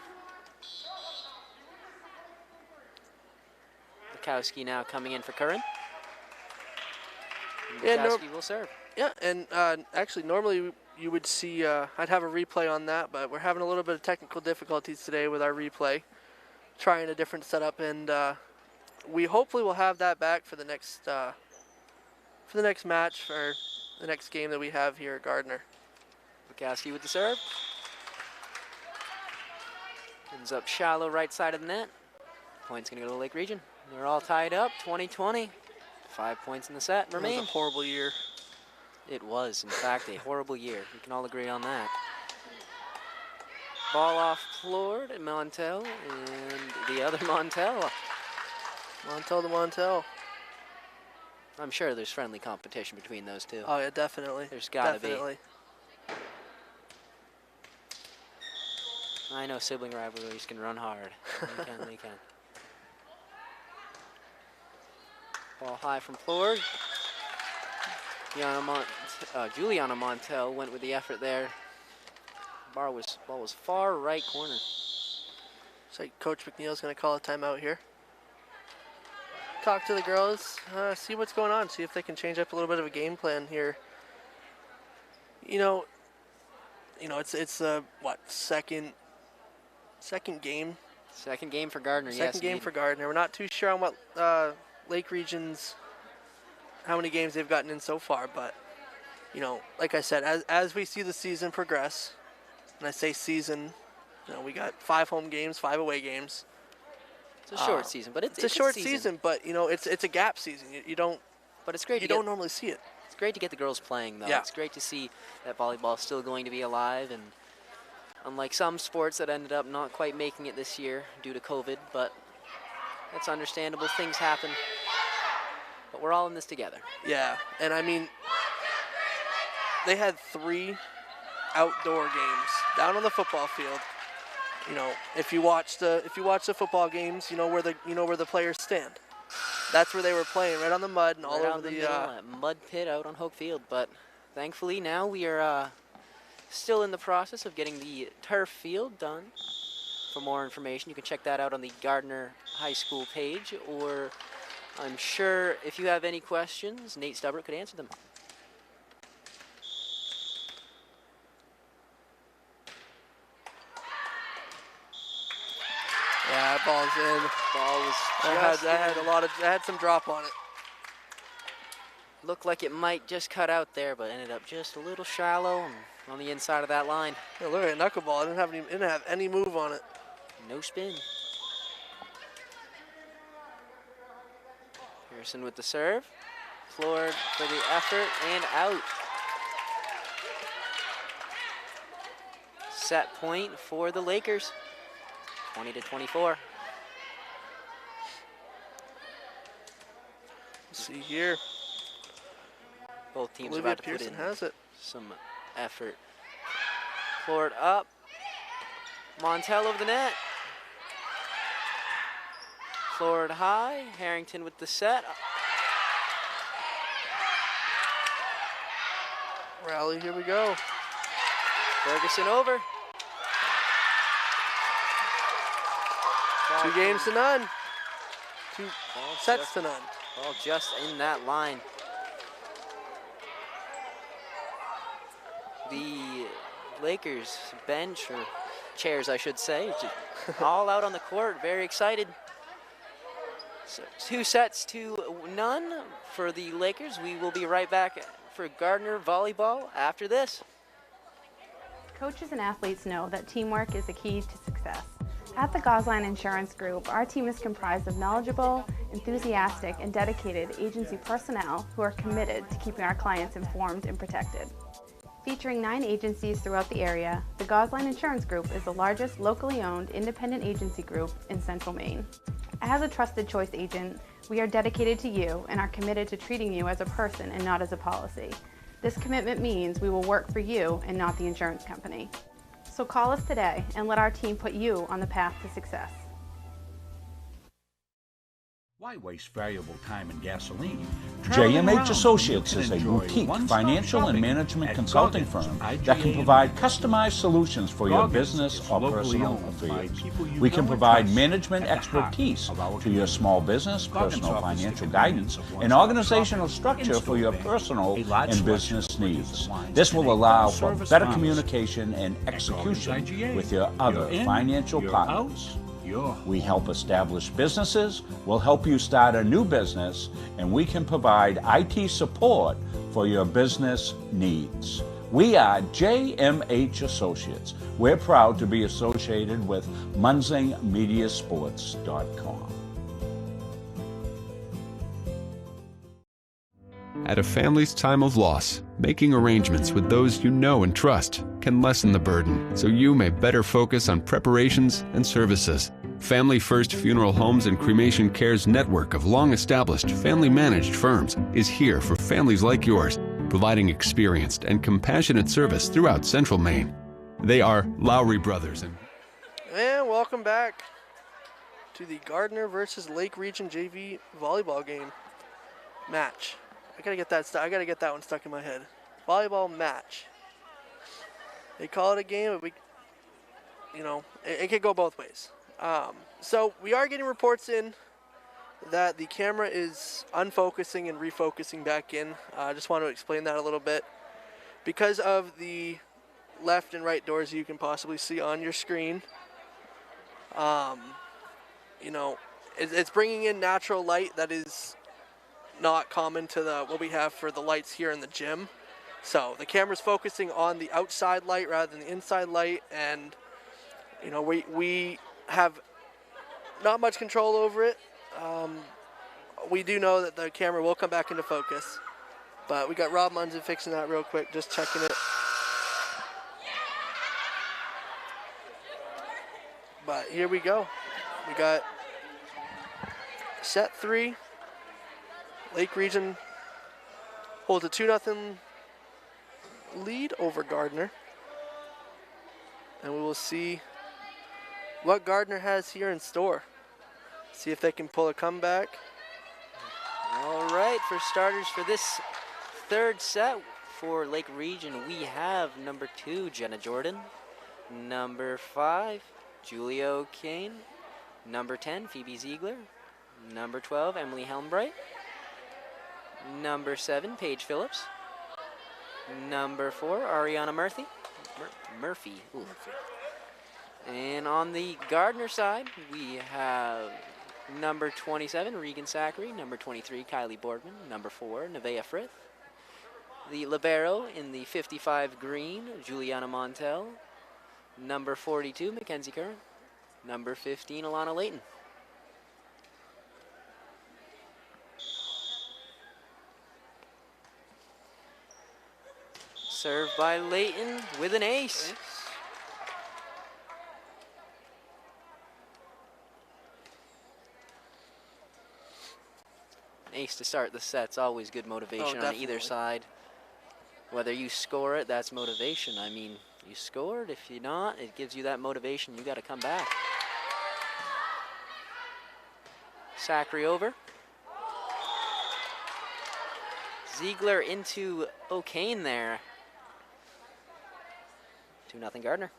Bukowski now coming in for Curran. Bukowski will serve. Yeah, and actually normally you would see, I'd have a replay on that, but we're having a little bit of technical difficulties today with our replay, trying a different setup, and we hopefully will have that back for the next match, or the next game that we have here at Gardiner. Bukowski with the serve. Ends up shallow right side of the net. Point's going to go to Lake Region. They're all tied up, 20-20. 5 points in the set remain. It was a horrible year. It was, in fact, a horrible year. We can all agree on that. Ball off floored, Montel, and the other Montel. Montel to Montel. I'm sure there's friendly competition between those two. Oh yeah, definitely. There's gotta be. Definitely. I know sibling rivalries can run hard. They can. Ball high from forward. Juliana Montel went with the effort there. Ball was far right corner. Looks like Coach McNeil's going to call a timeout here. Talk to the girls, see what's going on, see if they can change up a little bit of a game plan here. It's what, second game? Second game for Gardiner, yes. Second game for Gardiner. We're not too sure on what Lake Region's, how many games they've gotten in so far, but like I said, as we see the season progress, and I say season, we got 5 home games, 5 away games. It's a short season, but it's a short season, but it's a gap season. You don't. But it's great. You don't normally see it. It's great to get the girls playing, though. Yeah. It's great to see that volleyball is still going to be alive, and unlike some sports that ended up not quite making it this year due to COVID, but that's understandable. Things happen, but we're all in this together. Yeah, and I mean, they had 3 outdoor games down on the football field. If you watch the football games, you know where the players stand. That's where they were playing, right on the mud and all over the mud pit out on Hoke Field. But thankfully now we are still in the process of getting the turf field done. For more information, you can check that out on the Gardiner High School page, or I'm sure if you have any questions, Nate Stubbert could answer them. Yeah, that ball's in. Ball was I had some drop on it. Looked like it might just cut out there, but ended up just a little shallow and on the inside of that line. Yeah, look at that knuckleball. It didn't have any move on it. No spin. Pearson with the serve. Floored for the effort and out. set point for the Lakers, 20-24. Let's see here. Both teams Olivia about to put Pearson in has it. some effort. Floored up. Montel over the net. Floored high. Harrington with the set. Rally, here we go. Ferguson over. 2 games to none. 2 sets to none. Well, just in that line. The Lakers bench, or chairs I should say, all out on the court, very excited. So 2 sets to none for the Lakers. We will be right back for Gardiner Volleyball after this. Coaches and athletes know that teamwork is the key to success. At the Gosline Insurance Group, our team is comprised of knowledgeable, enthusiastic, and dedicated agency personnel who are committed to keeping our clients informed and protected. Featuring 9 agencies throughout the area, the Gosline Insurance Group is the largest locally owned independent agency group in Central Maine. As a trusted choice agent, we are dedicated to you and are committed to treating you as a person and not as a policy. This commitment means we will work for you and not the insurance company. So call us today and let our team put you on the path to success. Why waste valuable time and gasoline? JMH Associates is a boutique financial and management consulting firm that can provide customized solutions for your business or personal affairs. We can provide management expertise to your small business, personal financial guidance, and organizational structure for your personal and business needs. This will allow for better communication and execution with your other financial partners. We help establish businesses, we'll help you start a new business, and we can provide IT support for your business needs. We are JMH Associates. We're proud to be associated with MunsingMediaSports.com. At a family's time of loss, making arrangements with those you know and trust can lessen the burden so you may better focus on preparations and services. Family First Funeral Homes and Cremation Care's network of long-established, family-managed firms is here for families like yours, providing experienced and compassionate service throughout Central Maine. They are Lowry Brothers. And welcome back to the Gardiner versus Lake Region JV volleyball game match. I gotta get that one stuck in my head. Volleyball match. They call it a game, but it could go both ways. So we are getting reports in that the camera is unfocusing and refocusing back in. I just want to explain that a little bit. Because of the left and right doors you can possibly see on your screen, it's bringing in natural light that is not common to what we have for the lights here in the gym. So the camera's focusing on the outside light rather than the inside light, and we have not much control over it. We do know that the camera will come back into focus, but we got Rob Munson fixing that real quick, just checking it. But here we go. We got set 3. Lake Region holds a 2-0 lead over Gardiner. And we will see what Gardiner has here in store. See if they can pull a comeback. All right, for starters for this third set for Lake Region, we have number 2, Jenna Jordan. Number 5, Julia O'Kane. Number 10, Phoebe Ziegler. Number 12, Emily Helmbright. Number 7, Paige Phillips. Number 4, Ariana Murphy. Murphy. And on the Gardiner side, we have number 27, Regan Zachary. Number 23, Kylie Boardman. Number 4, Nevaeh Frith. The libero in the 55 green, Juliana Montel. Number 42, Mackenzie Curran. Number 15, Alana Layton. Served by Layton with an ace. ace to start the set's always good motivation on either side. Whether you score it, that's motivation. I mean, you scored. If you're not, it gives you that motivation. You got to come back. Zachary over. Ziegler into O'Kane there. 2-0 Gardiner.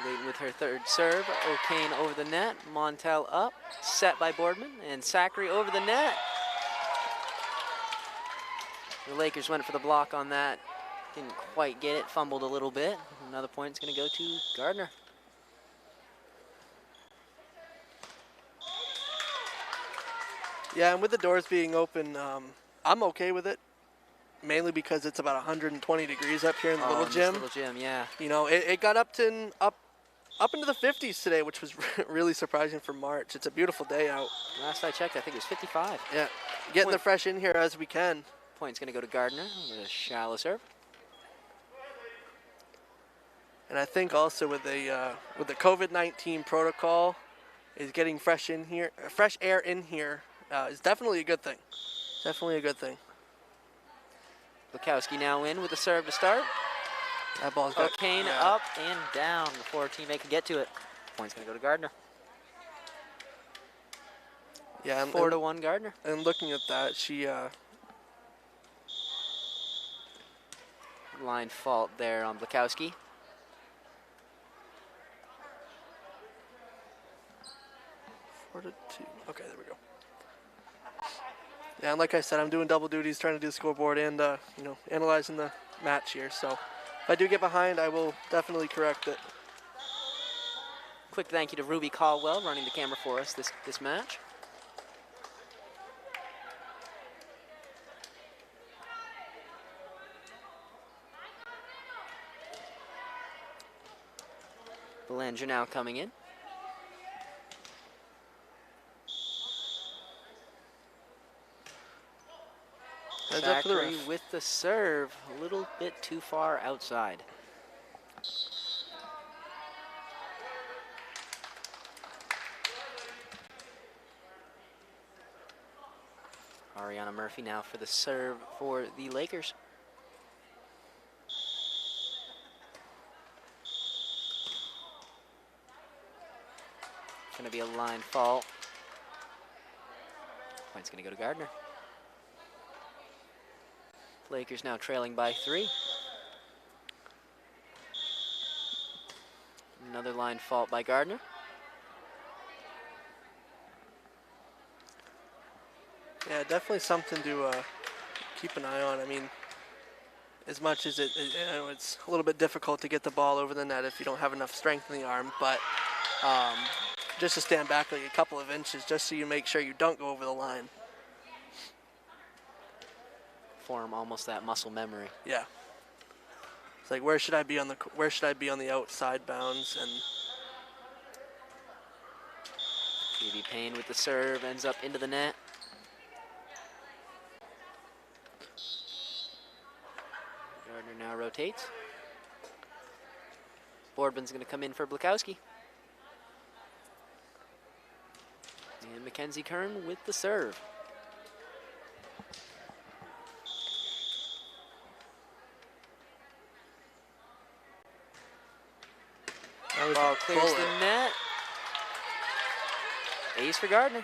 Waiting with her third serve. O'Kane over the net. Montel up. Set by Boardman. And Zachary over the net. The Lakers went for the block on that. Didn't quite get it. Fumbled a little bit. Another point's going to go to Gardiner. Yeah, and with the doors being open, I'm okay with it. Mainly because it's about 120 degrees up here in the little gym. Little gym, yeah. You know, it got up into the 50s today, which was really surprising for March. It's a beautiful day out. Last I checked, I think it was 55. Yeah, getting the fresh in here as we can. Point's going to go to Gardiner with a shallow serve. And I think also with the COVID-19 protocol, is getting fresh air in here is definitely a good thing. Definitely a good thing. Bukowski now in with the serve to start. That ball's got O'Kane up and down before a teammate can get to it. Point's going to go to Gardiner. Yeah, 4-1 Gardiner. And looking at that, she line fault there on Bukowski. Okay, there we go. Yeah, and like I said, I'm doing double duties, trying to do the scoreboard and you know, analyzing the match here. So if I do get behind, I will definitely correct it. Quick thank you to Ruby Caldwell running the camera for us this match. Belanger now coming in. Zachary with the serve, a little bit too far outside. Ariana Murphy now for the serve for the Lakers. Going to be a line fault. Point's going to go to Gardiner. Lakers now trailing by 3. Another line fault by Gardiner. Yeah, definitely something to keep an eye on. I mean, as much as it's a little bit difficult to get the ball over the net if you don't have enough strength in the arm, but just to stand back like a couple of inches just so you make sure you don't go over the line. Form almost that muscle memory. Yeah. It's like where should I be on the outside bounds, and Phoebe Payne with the serve ends up into the net. Gardner now rotates. Boardman's going to come in for Bukowski. And Mackenzie Kern with the serve. Ball clears the net. Ace for Gardiner.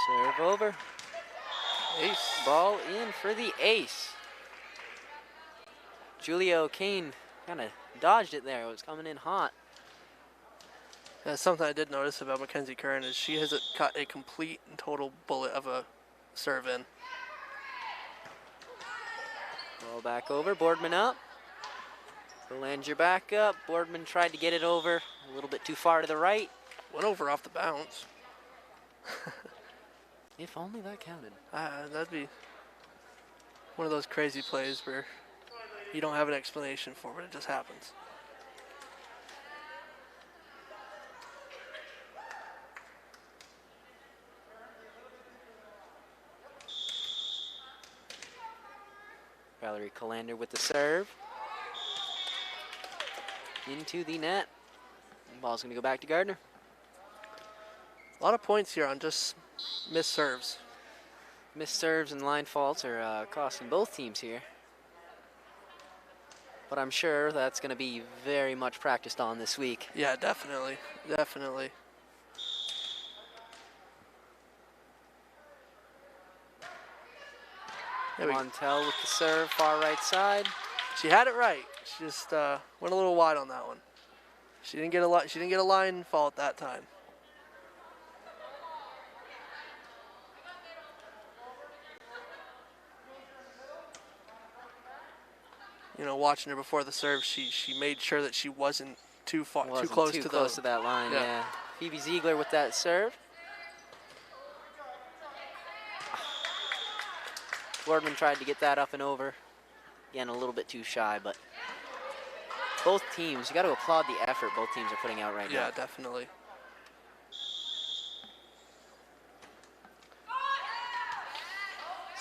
Serve over. Ace. Ball in for the ace. Julia O'Kane kind of dodged it there. It was coming in hot. Something I did notice about Mackenzie Kern is she has cut a complete and total bullet of a serve in. Ball back over, Boardman up. Belanger back up. Boardman tried to get it over, a little bit too far to the right. Went over off the bounce. If only that counted. That'd be one of those crazy plays where you don't have an explanation for it, it just happens. Valerie Valerie Calander with the serve. Into the net. Ball's going to go back to Gardiner. A lot of points here on just missed serves. Missed serves and line faults are costing both teams here. But I'm sure that's going to be very much practiced on this week. Yeah, definitely. Definitely. Montel with the serve, far right side. She had it right. She just went a little wide on that one. She didn't get a line fault that time. You know, watching her before the serve, she made sure that she wasn't too close to that line. Yeah. Phoebe Ziegler with that serve. Boardman tried to get that up and over. Again, a little bit too shy, but both teams, you got to applaud the effort both teams are putting out right now. Yeah, definitely.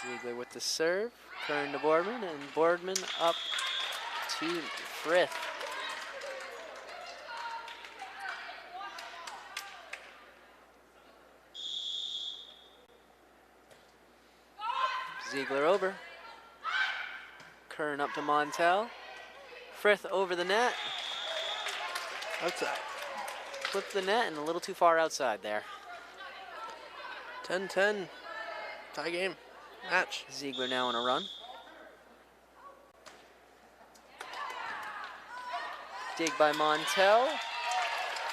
Ziegler with the serve. Turn to Boardman, and Boardman up to Frith. Ziegler over. Kern up to Montel. Frith over the net. Outside. Flipped the net and a little too far outside there. 10-10. Tie game. Match. Ziegler now on a run. Dig by Montel.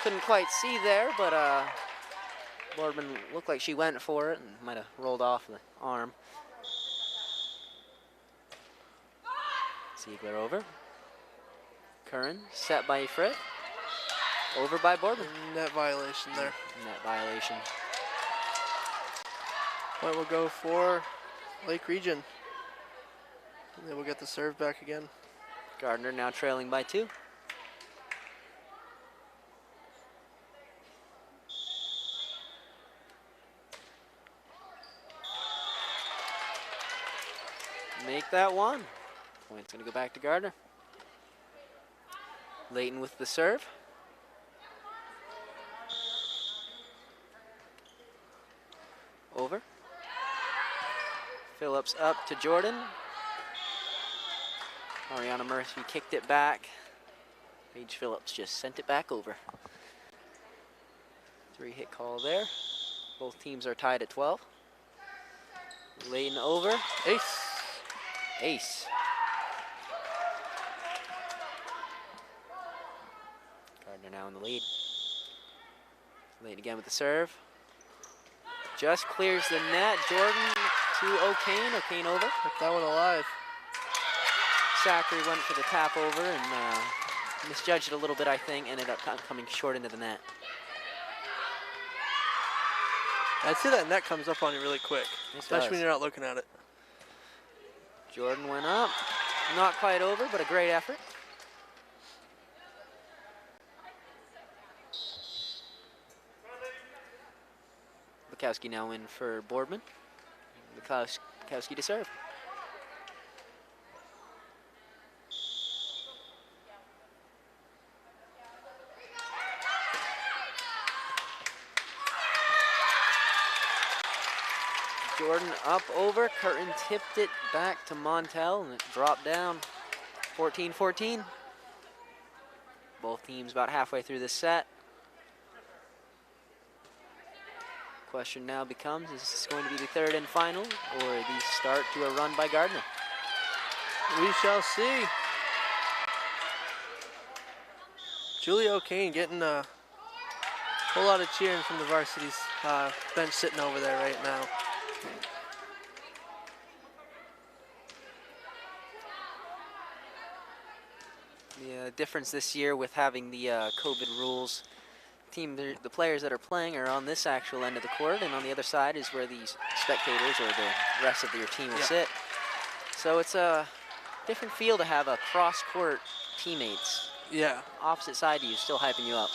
Couldn't quite see there, but Boardman looked like she went for it and might have rolled off the arm. Ziegler over. Curran set by Frith. Over by Boardman. Net violation there. Net violation. Point will go for Lake Region. And they will get the serve back again. Gardiner now trailing by 2. Make that 1. Point's going to go back to Gardiner. Layton with the serve. Over. Phillips up to Jordan. Ariana Murphy kicked it back. Paige Phillips just sent it back over. 3-hit call there. Both teams are tied at 12. Layton over. Ace. Ace. Gardiner now in the lead. Layton again with the serve. Just clears the net. Jordan to O'Kane. O'Kane over. Kept that one alive. Zachary went for the tap over and misjudged it a little bit, I think. Ended up coming short into the net. I'd say that net comes up on you really quick, especially when you're not looking at it. Jordan went up. Not quite over, but a great effort. Bukowski now in for Boardman. Bukowski to serve. Jordan up over. Curtin tipped it back to Montel and it dropped down. 14-14. Both teams about halfway through the set. Question now becomes, is this going to be the third and final or the start to a run by Gardiner? We shall see. Julia O'Kane getting a whole lot of cheering from the varsity's bench sitting over there right now. The difference this year with having the COVID rules, the players that are playing are on this actual end of the court, and on the other side is where these spectators or the rest of your team will sit. So it's a different feel to have a cross-court teammates. Yeah. Opposite side to you, still hyping you up.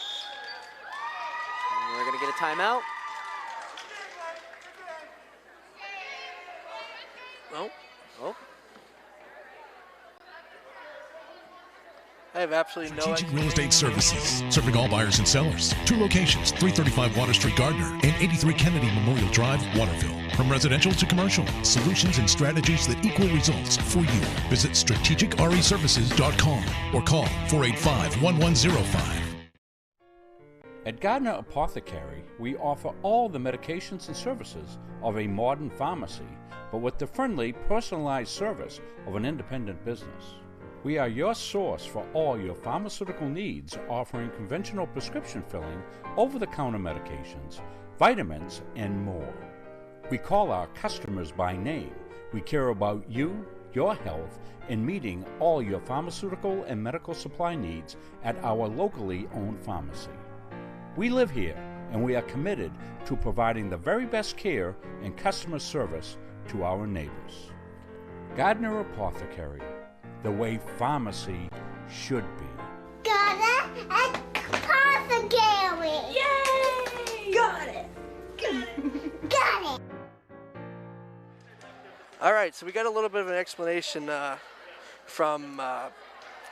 And we're going to get a timeout. Oh. Oh. I have absolutely no idea. Strategic Real Estate Services, serving all buyers and sellers. 2 locations, 335 Water Street, Gardiner, and 83 Kennedy Memorial Drive, Waterville. From residential to commercial, solutions and strategies that equal results for you. Visit strategicreservices.com or call 485-1105. At Gardiner Apothecary, we offer all the medications and services of a modern pharmacy, but with the friendly, personalized service of an independent business. We are your source for all your pharmaceutical needs, offering conventional prescription filling, over-the-counter medications, vitamins, and more. We call our customers by name. We care about you, your health, and meeting all your pharmaceutical and medical supply needs at our locally owned pharmacy. We live here, and we are committed to providing the very best care and customer service to our neighbors. Gardiner Apothecary, the way pharmacy should be. Gardiner Apothecary! Yay! Got it! Got it! All right, so we got a little bit of an explanation from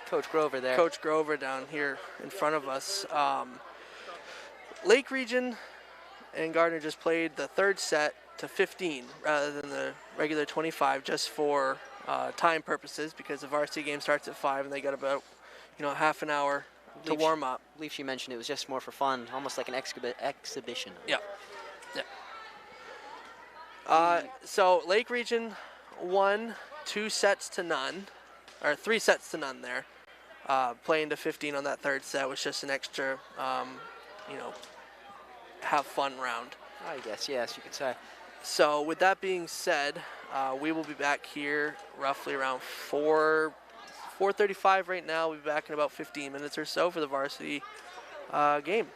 Coach Grover there. Coach Grover down here in front of us. Lake Region and Gardiner just played the third set to 15 rather than the regular 25, just for time purposes, because the varsity game starts at 5 and they got about half an hour to warm up. I believe she mentioned it was just more for fun, almost like an exhibition. Yeah. So Lake Region won 2 sets to none, or 3 sets to none there. Playing to 15 on that third set was just an extra, have fun round. I guess, yes, you could say. So with that being said, we will be back here roughly around 4:35 right now. We'll be back in about 15 minutes or so for the varsity game.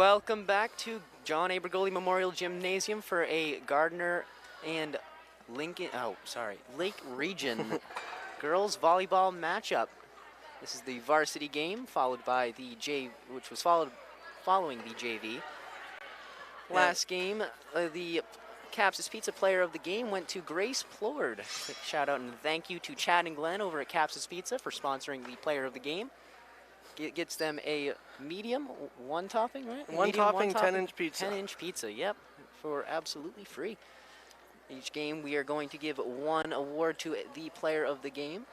Welcome back to John Abergoli Memorial Gymnasium for a Gardiner and Lake Region girls volleyball matchup. This is the varsity game followed by the which was following the JV. Last game, the Capsus Pizza player of the game went to Grace Plord. Quick shout out and thank you to Chad and Glenn over at Capsus Pizza for sponsoring the player of the game. Gets them a medium, one topping, right? One topping, 10-inch pizza. 10-inch pizza, yep, for absolutely free. Each game we are going to give one award to the player of the game.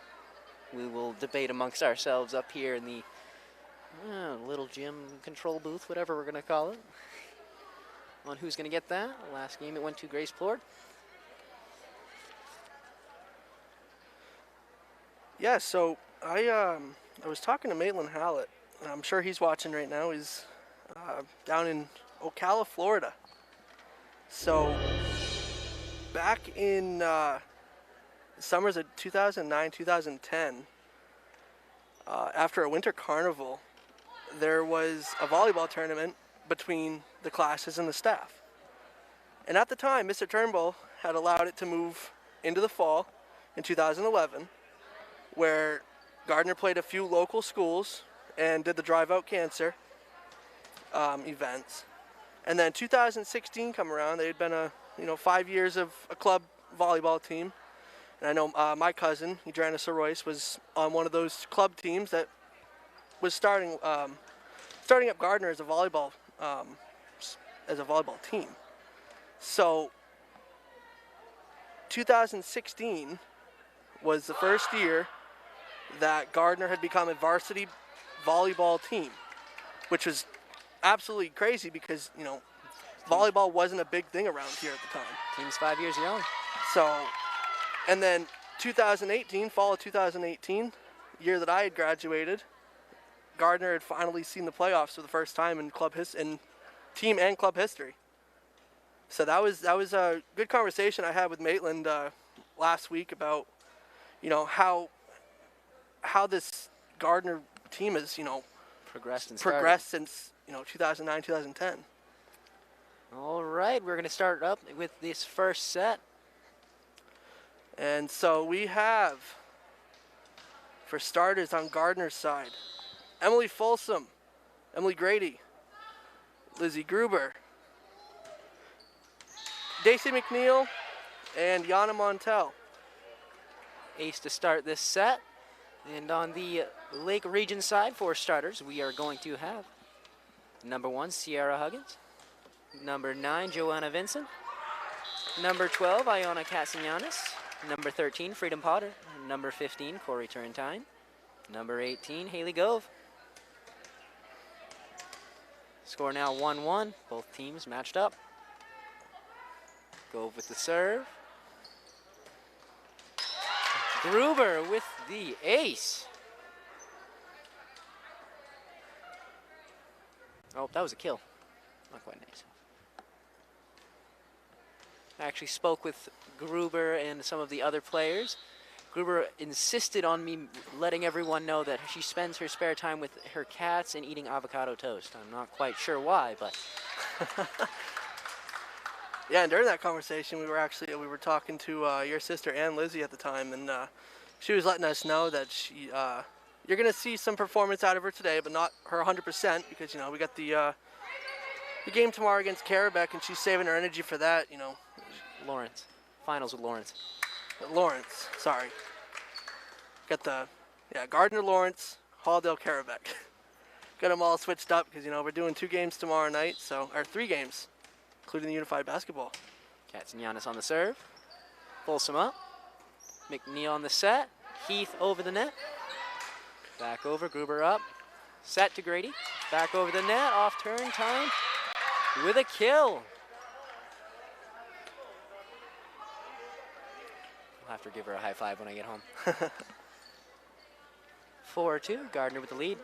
We will debate amongst ourselves up here in the little gym control booth, whatever we're going to call it, on who's going to get that. Last game it went to Grace Plord. Yeah, so I was talking to Maitland Hallett, and I'm sure he's watching right now. He's down in Ocala, Florida. So back in summers of 2009, 2010, after a winter carnival, there was a volleyball tournament between the classes and the staff. And at the time, Mr. Turnbull had allowed it to move into the fall in 2011, where Gardiner played a few local schools and did the Drive Out Cancer events. And then 2016 come around, they had been 5 years of a club volleyball team. And I know my cousin, Adriana Royce, was on one of those club teams that was starting up Gardiner as a volleyball team. So 2016 was the first year that Gardiner had become a varsity volleyball team, which was absolutely crazy because, volleyball wasn't a big thing around here at the time. Team's 5 years young. So, and then 2018, fall of 2018, year that I had graduated, Gardiner had finally seen the playoffs for the first time in team and club history. So that was a good conversation I had with Maitland last week about, how this Gardiner team has, progressed since 2009, 2010. All right, we're going to start up with this first set. And so we have, for starters on Gardiner's side, Emily Folsom, Emily Grady, Lizzie Gruber, Daisy McNeil, and Yana Montel. Ace to start this set. And on the Lake Region side, for starters, we are going to have number 1, Sierra Huggins, number 9, Joanna Vincent, number 12, Iona Castellanos, number 13, Freedom Potter, number 15, Corey Turrentine, number 18, Haley Gove. Score now 1-1, both teams matched up. Gove with the serve. Gruber with the ace. Oh, that was a kill. Not quite nice. I actually spoke with Gruber and some of the other players. Gruber insisted on me letting everyone know that she spends her spare time with her cats and eating avocado toast. I'm not quite sure why, but... Yeah, and during that conversation, we were talking to your sister Ann Lizzie at the time, and she was letting us know that you're gonna see some performance out of her today, but not her 100% because we got the game tomorrow against Carabec, and she's saving her energy for that. Lawrence, finals with Lawrence. Lawrence, sorry. Got Gardiner, Lawrence, Halldale, Carabec. Got them all switched up because we're doing 2 games tomorrow night, or 3 games, including the unified basketball. Katzianis on the serve. Folsom up. McNeil on the set. Heath over the net. Back over, Gruber up. Set to Grady. Back over the net. Off turn time with a kill. I'll have to give her a high five when I get home. 4-2. Gardiner with the lead.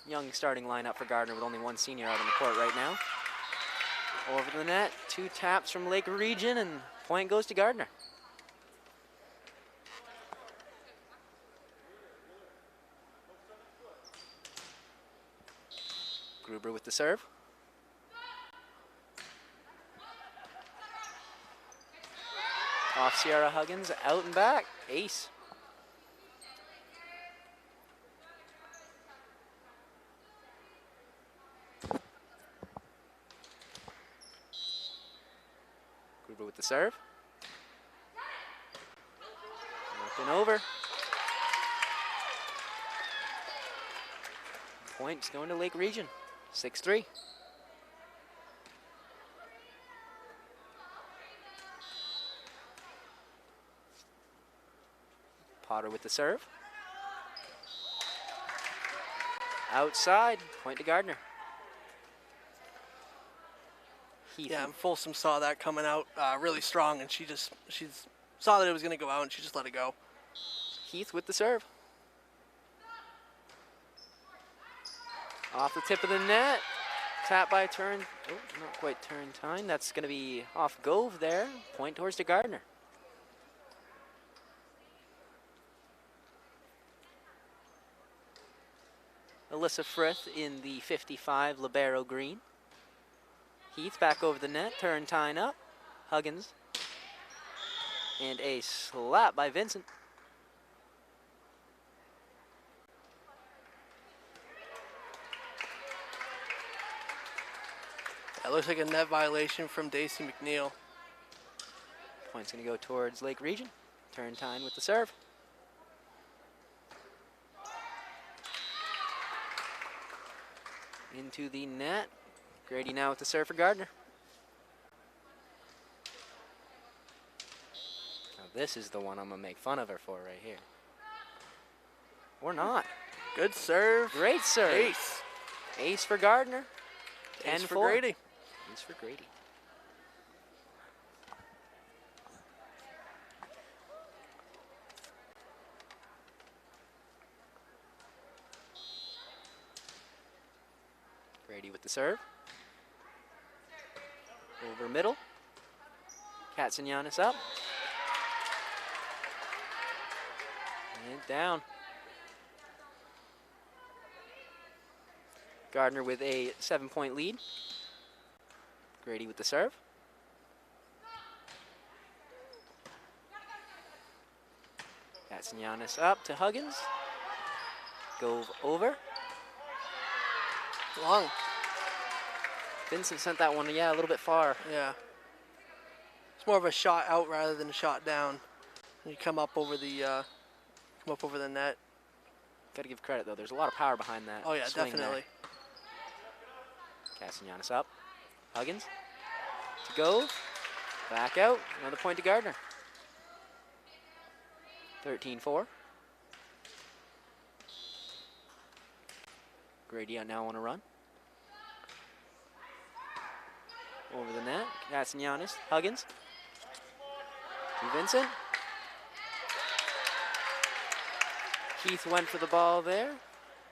young starting lineup for Gardiner with only one senior out on the court right now. Over the net, 2 taps from Lake Region, and point goes to Gardiner. Gruber with the serve. Off Sierra Huggins, out and back, ace. Gruber with the serve. Up and over. Points going to Lake Region, 6-3. Potter with the serve. Outside, point to Gardiner. Heath. Yeah, and Folsom saw that coming out really strong, and she saw that it was going to go out, and she just let it go. Heath with the serve. Off the tip of the net. Tap by Turn. Oh, not quite Turntine. That's going to be off Gove there. Point towards to Gardiner. Alyssa Frith in the 55 libero green. Heath back over the net. Turntine up. Huggins. And a slap by Vincent. That looks like a net violation from Daisy McNeil. Point's going to go towards Lake Region. Turntine with the serve. Into the net. Grady now with the serve for Gardiner. Now this is the one I'm going to make fun of her for right here. Or not. Good serve. Great serve. Ace. Ace for Gardiner. Ace 10-4. for Grady. Ace for Grady. Grady with the serve. Over middle. Katsianis up. And down. Gardiner with a 7-point lead. Grady with the serve. Katsianis up to Huggins. Gove over. Long. Vincent sent that one, yeah, a little bit far. Yeah. It's more of a shot out rather than a shot down. You come up over the net. Got to give credit though. There's a lot of power behind that. Oh yeah, swing definitely. There. Katsianis up. Huggins to Gove. Back out. Another point to Gardiner. 13-4. Grady now on a run. Over the net. Katsianis. Huggins. To Vincent. Keith went for the ball there.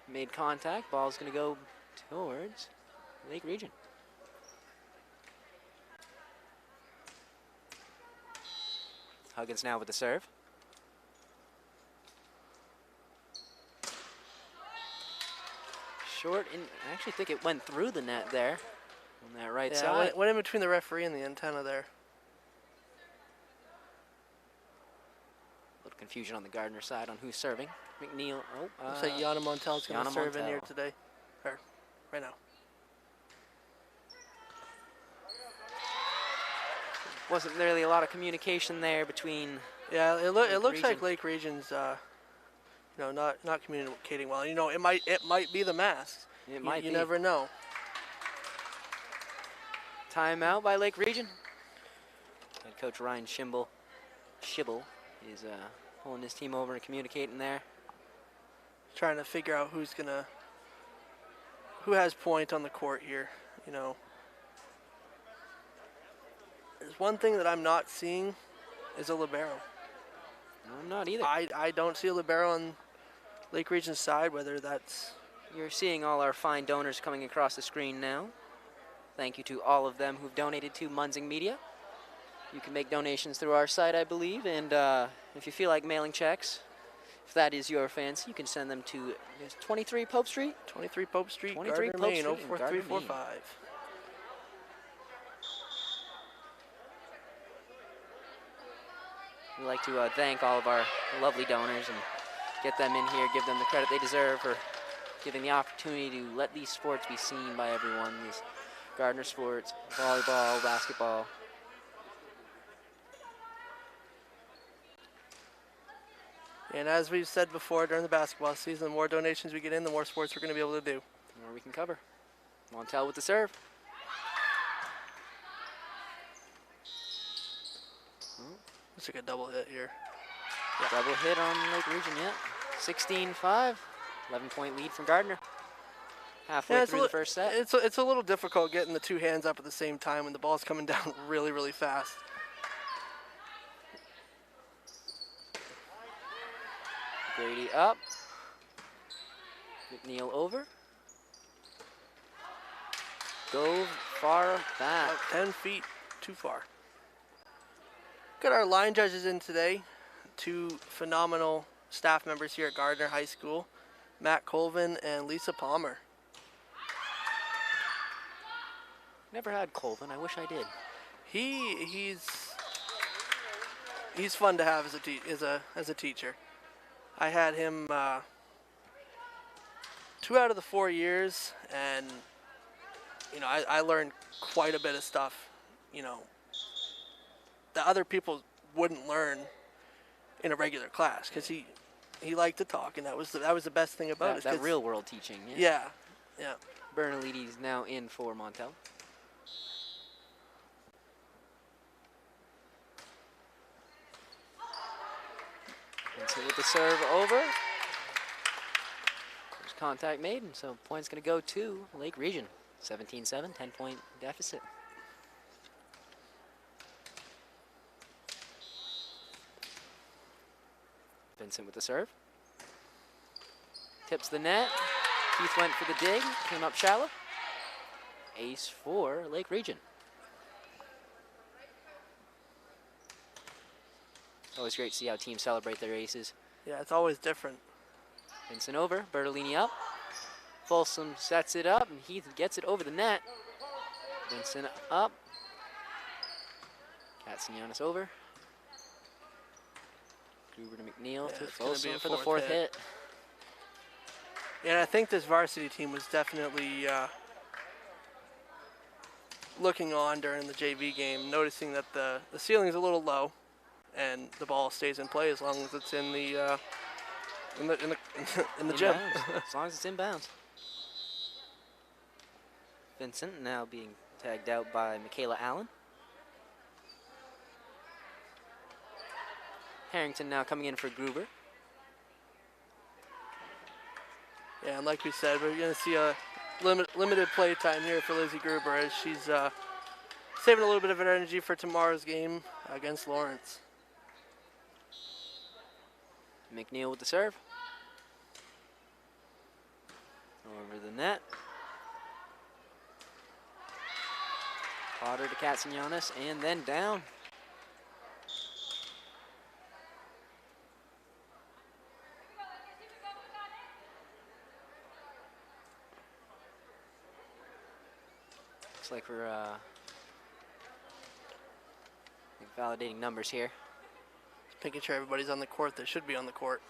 Made contact. Ball's going to go towards Lake Region. Huggins now with the serve. Short, and I actually think it went through the net there on that right side. Went in between the referee and the antenna there. A little confusion on the Gardiner side on who's serving. McNeil. Looks like Yana Montel's going to serve in here today. Or right now. Wasn't really a lot of communication there between. Yeah, it looks like Lake Region's, not communicating well. You know, it might be the masks. It might be. You never know. Timeout by Lake Region. Head coach Ryan Schibble is pulling his team over and communicating there. Trying to figure out who has point on the court here. You know, there's one thing that I'm not seeing is a libero. No, I'm not either. I don't see a libero on Lake Region's side, whether that's You're seeing all our fine donors coming across the screen now. Thank you to all of them who've donated to Munzing Media. You can make donations through our site, I believe, and if you feel like mailing checks, if that is your fancy, you can send them to 23 Pope Street? 23 Pope Street, 23 Gardiner, Pope Maine, Street in Gardiner, 04345. We'd like to thank all of our lovely donors and get them in here, give them the credit they deserve for giving the opportunity to let these sports be seen by everyone. These Gardiner sports, volleyball, basketball. And as we've said before during the basketball season, the more donations we get in, the more sports we're going to be able to do. The more we can cover. Montel with the serve. Looks like a double hit here. Yeah. Double hit on Lake Region, yeah. 16-5, 11-point lead from Gardiner. Halfway through the first set. It's a little difficult getting the two hands up at the same time when the ball's coming down really, really fast. Grady up. McNeil over. Go far back. About 10 feet too far. Got our line judges in today. Two phenomenal staff members here at Gardiner High School, Matt Colvin and Lisa Palmer. Never had Colvin. I wish I did. He's fun to have as a teacher. I had him 2 out of the 4 years, and you know I learned quite a bit of stuff, you know, that other people wouldn't learn in a regular class, because he liked to talk, and that was the best thing about it. That real world teaching. Yeah, yeah. Bernalides now in for Montel. Vincent with the serve over. There's contact made, and so point's going to go to Lake Region. 17-7, 10-point deficit. Vincent with the serve. Tips the net. Keith went for the dig, came up shallow. Ace for Lake Region. Always great to see how teams celebrate their aces. Yeah, it's always different. Vincent over, Bertolini up. Folsom sets it up, and Heath gets it over the net. Vincent up. Katsianis over. Gruber to McNeil to Folsom for the fourth hit. Yeah, I think this varsity team was definitely looking on during the JV game, noticing that the ceiling's a little low, and the ball stays in play as long as it's in the gym. As long as it's inbounds. Vincent now being tagged out by Michaela Allen. Harrington now coming in for Gruber. Yeah, and like we said, we're going to see a limited play time here for Lizzie Gruber as she's saving a little bit of her energy for tomorrow's game against Lawrence. McNeil with the serve. Over the net. Potter to Katsianis, and then down. Looks like we're validating numbers here. Just making sure everybody's on the court that should be on the court.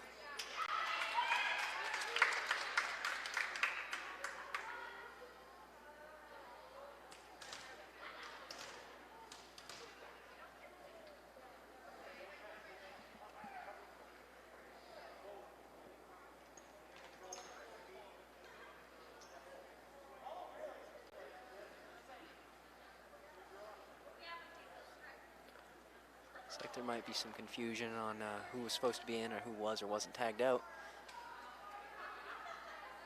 Looks like there might be some confusion on who was supposed to be in or who was or wasn't tagged out.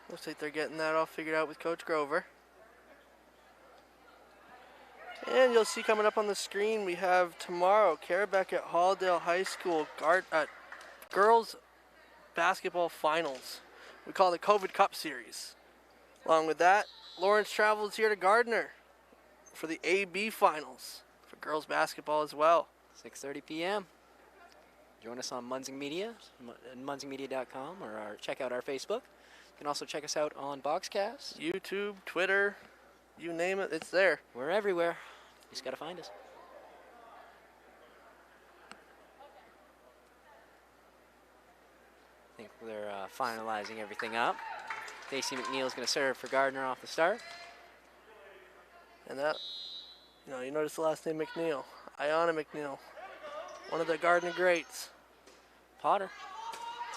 Looks like they're getting that all figured out with Coach Grover. And you'll see coming up on the screen, we have tomorrow, Carabec at Halldale High School girls basketball finals. We call it the COVID Cup Series. Along with that, Lawrence travels here to Gardiner for the AB finals for girls basketball as well. 6:30 p.m. Join us on Munsing Media, munsingmedia.com, or check out our Facebook. You can also check us out on Boxcast, YouTube, Twitter, you name it, it's there. We're everywhere. You just got to find us. I think they're finalizing everything up. Stacey McNeil's going to serve for Gardiner off the start. And that, you notice the last name McNeil, Ayanna McNeil, one of the Gardiner greats. Potter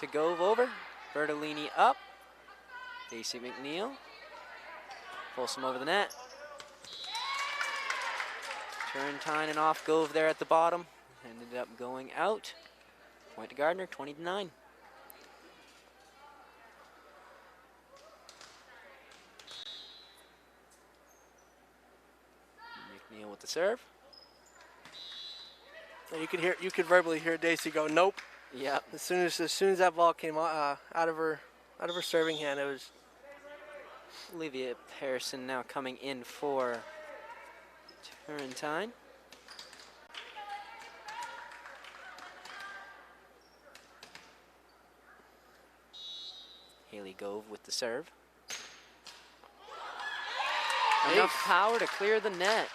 to Gove over, Bertolini up, Stacey McNeil, Folsom over the net. Turrentine and off Gove there at the bottom, ended up going out. Point to Gardiner, 20-9. McNeil with the serve. You could verbally hear Daisy go, nope. Yep. As soon as that ball came out of her serving hand, it was. Olivia Pearson now coming in for Turrentine. Haley Gove with the serve. Enough power to clear the net.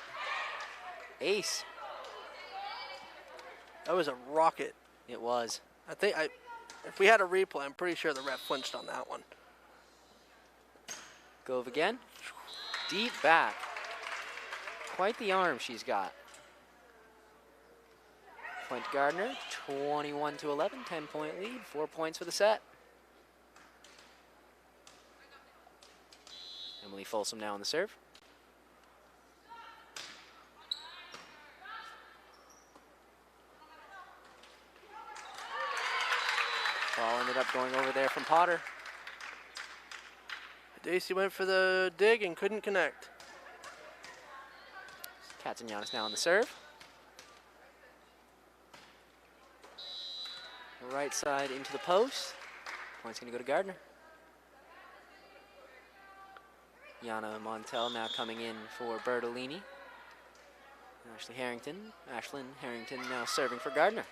Ace. That was a rocket. It was. If we had a replay, I'm pretty sure the ref flinched on that one. Gove again. Deep back. Quite the arm she's got. Point to Gardiner, 21-11, 10-point lead, 4 points for the set. Emily Folsom now on the serve. Ball ended up going over there from Potter. Daisy went for the dig and couldn't connect. Katsanyanis now on the serve. Right side into the post. Point's going to go to Gardiner. Yana Montel now coming in for Bertolini. Ashlyn Harrington now serving for Gardiner.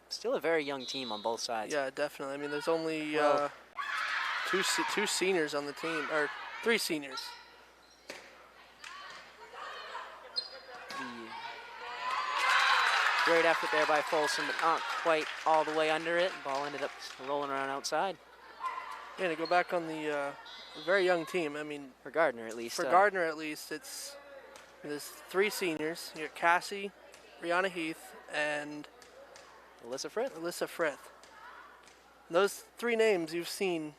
Still a very young team on both sides. Yeah, definitely. I mean, there's only two seniors on the team, or 3 seniors. Great effort there by Folsom, but not quite all the way under it. Ball ended up rolling around outside. Yeah, to go back on the very young team. I mean, for Gardiner at least. For Gardiner at least, there's 3 seniors. You got Cassie, Rihanna Heath, and Alyssa Frith. Those 3 names you've seen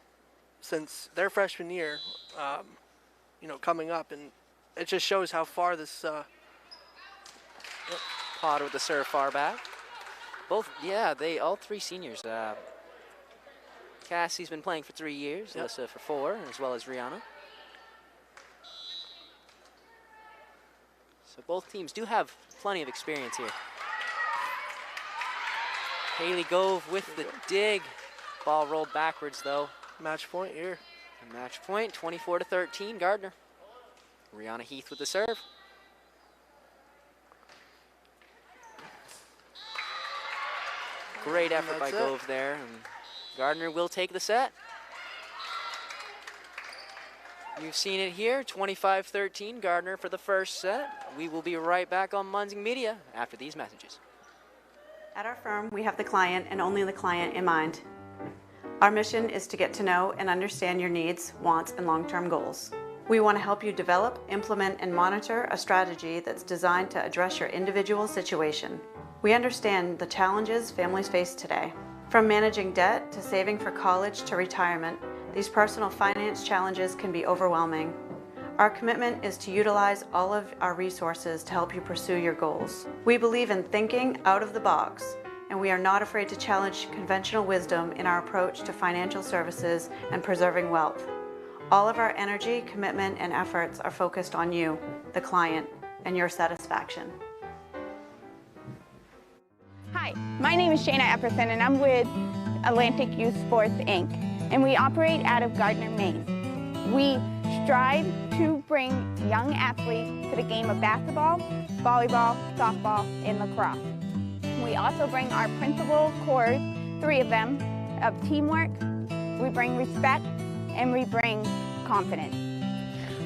since their freshman year, coming up, and it just shows how far this. Potter with the serve far back. All 3 seniors. Cassie's been playing for 3 years, Yep. Alyssa for 4, as well as Rihanna. So both teams do have plenty of experience here. Haley Gove with the dig. Ball rolled backwards though. Match point here. Match point, 24-13, Gardiner. Rihanna Heath with the serve. Great effort by Gove there, and Gardiner will take the set. You've seen it here, 25-13, Gardiner for the first set. We will be right back on Munsing Media after these messages. At our firm, we have the client and only the client in mind. Our mission is to get to know and understand your needs, wants, and long-term goals. We want to help you develop, implement, and monitor a strategy that's designed to address your individual situation. We understand the challenges families face today. From managing debt to saving for college to retirement, these personal finance challenges can be overwhelming. Our commitment is to utilize all of our resources to help you pursue your goals. We believe in thinking out of the box, and we are not afraid to challenge conventional wisdom in our approach to financial services and preserving wealth. All of our energy, commitment, and efforts are focused on you, the client, and your satisfaction. Hi, my name is Shayna Epperson and I'm with Atlantic Youth Sports, Inc. and we operate out of Gardiner, Maine. We strive to bring young athletes to the game of basketball, volleyball, softball, and lacrosse. We also bring our principal cores, 3 of them, of teamwork, we bring respect, and we bring confidence.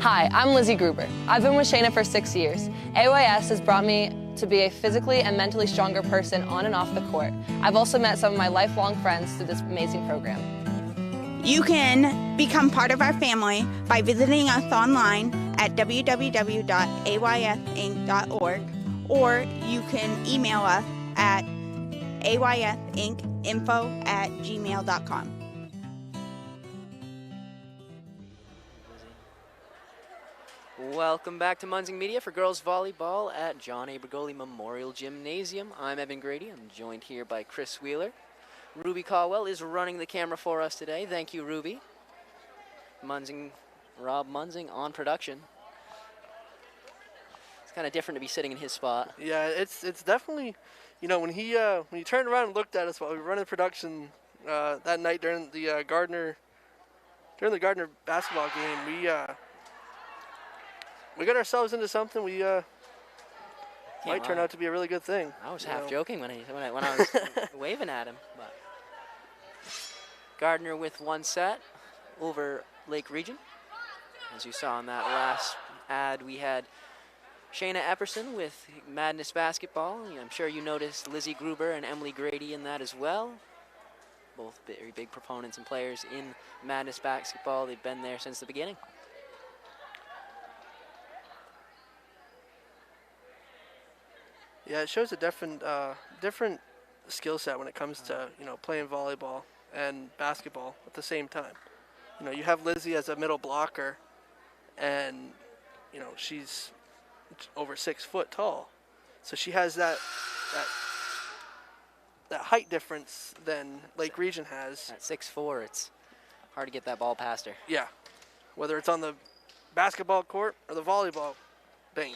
Hi, I'm Lizzie Gruber. I've been with Shayna for 6 years. AYS has brought me to be a physically and mentally stronger person on and off the court. I've also met some of my lifelong friends through this amazing program. You can become part of our family by visiting us online at www.aysinc.org, or you can email us at aysincinfo@gmail.com. Welcome back to Munzing Media for girls volleyball at John A. Bergoli Memorial Gymnasium. I'm Evan Grady. I'm joined here by Chris Wheeler. Ruby Caldwell is running the camera for us today. Thank you, Ruby. Rob Munzing on production. It's kind of different to be sitting in his spot. Yeah, it's definitely, you know, when he turned around and looked at us while we were running production that night during the Gardiner basketball game, we got ourselves into something. We might turn out to be a really good thing. I was half joking when I was waving at him. But Gardiner with 1 set over Lake Region. As you saw in that last ad, we had Shayna Epperson with Madness Basketball. I'm sure you noticed Lizzie Gruber and Emily Grady in that as well. Both very big proponents and players in Madness Basketball. They've been there since the beginning. Yeah, it shows a different skill set when it comes to, you know, playing volleyball and basketball at the same time. You know, you have Lizzie as a middle blocker, and, you know, she's over 6 foot tall, so she has that height difference than Lake Region has. At 6'4", it's hard to get that ball past her. Yeah, whether it's on the basketball court or the volleyball thing.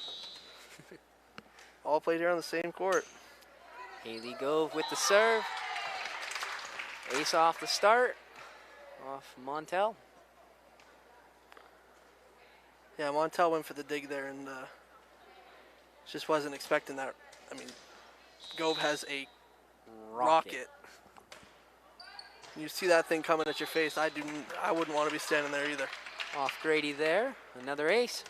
All played here on the same court. Haley Gove with the serve. Ace off the start, off Montel. Yeah, Montel went for the dig there and just wasn't expecting that. I mean, Gove has a rocket. You see that thing coming at your face. I wouldn't want to be standing there either. Off Grady there, another ace.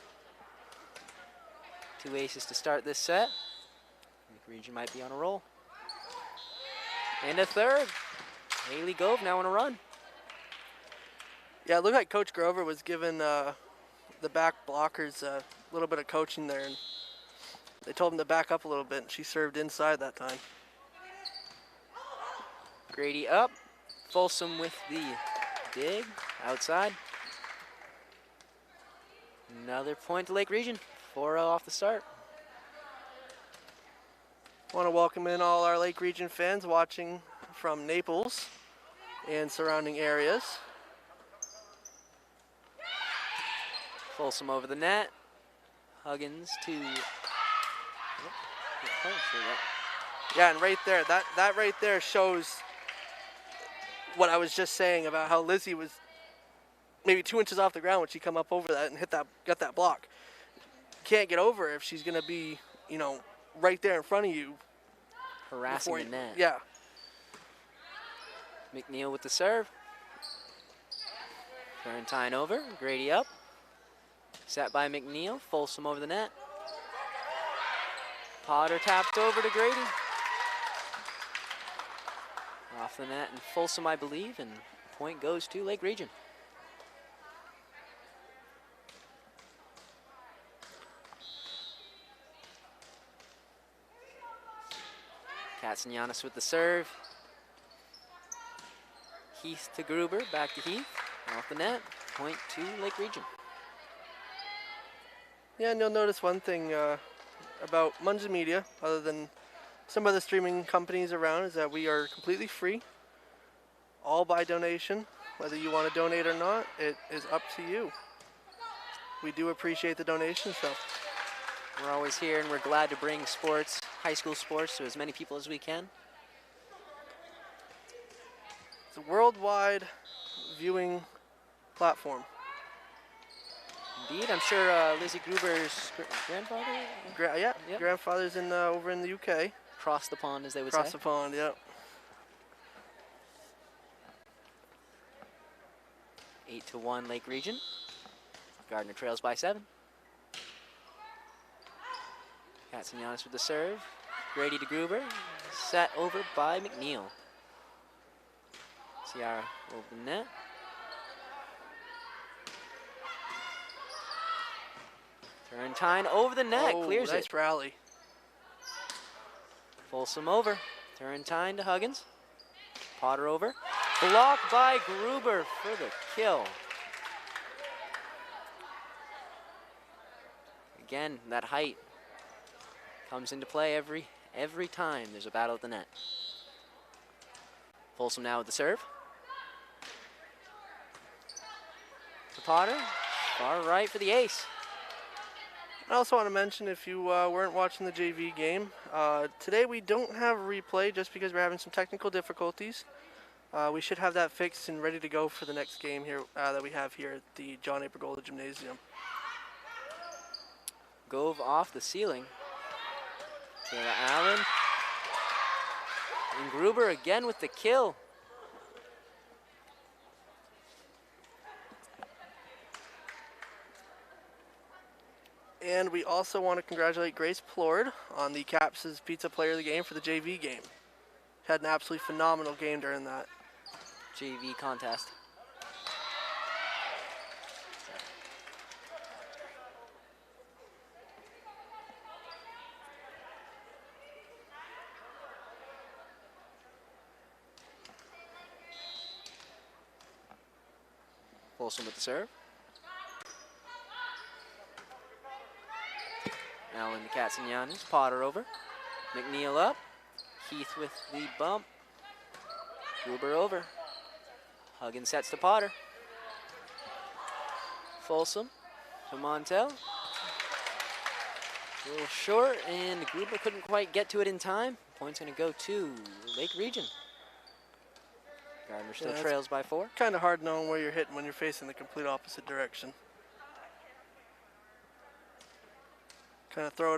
2 aces to start this set. Lake Region might be on a roll. And a third. Haley Gove now on a run. Yeah, it looked like Coach Grover was giving the back blockers a little bit of coaching there, and they told him to back up a little bit, and she served inside that time. Grady up. Folsom with the dig outside. Another point to Lake Region. 4-0 off the start. I want to welcome in all our Lake Region fans watching from Naples and surrounding areas. Folsom over the net. Huggins to... Yeah, and right there, that right there shows what I was just saying about how Lizzie was maybe 2 inches off the ground when she come up over that and got that block. Can't get over if she's going to be, you know, right there in front of you. Harassing the net. Yeah. McNeil with the serve. Turrentine over, Grady up. Set by McNeil, Folsom over the net. Potter tapped over to Grady. Off the net and Folsom, I believe, and point goes to Lake Region. Katsianis with the serve. Heath to Gruber, back to Heath. Off the net, point to Lake Region. Yeah, and you'll notice one thing about Munzing Media, other than some other streaming companies around, is that we are completely free, all by donation. Whether you want to donate or not, it is up to you. We do appreciate the donation, so. We're always here, and we're glad to bring sports, high school sports, to as many people as we can. It's a worldwide viewing platform. Indeed, I'm sure Lizzie Gruber's grandfather? Grandfather's over in the UK. Across the pond, as they would say. Across the pond, yep. 8-1 Lake Region. Gardiner trails by 7. Katsignanis with the serve. Grady to Gruber. Set over by McNeil. Ciara over the net. Turrentine over the net, clears nice it. Rally. Folsom over. Turrentine to Huggins. Potter over. Blocked by Gruber for the kill. Again, that height comes into play every time there's a battle at the net. Folsom now with the serve. To Potter. Far right for the ace. I also want to mention, if you weren't watching the JV game, today we don't have a replay just because we're having some technical difficulties. We should have that fixed and ready to go for the next game here that we have here at the John A. Bergolla Gymnasium. Gove off the ceiling. Kayla Allen. And Gruber again with the kill. And we also want to congratulate Grace Plord on the Caps' Pizza Player of the Game for the JV game. Had an absolutely phenomenal game during that JV contest. Folsom with the serve. Allen to Katsignanis. Potter over. McNeil up. Keith with the bump. Gruber over. Huggins sets to Potter. Folsom to Montel. A little short, and Gruber couldn't quite get to it in time. Point's going to go to Lake Region. Gardiner still trails by 4. Kind of hard knowing where you're hitting when you're facing the complete opposite direction. Kind of throw it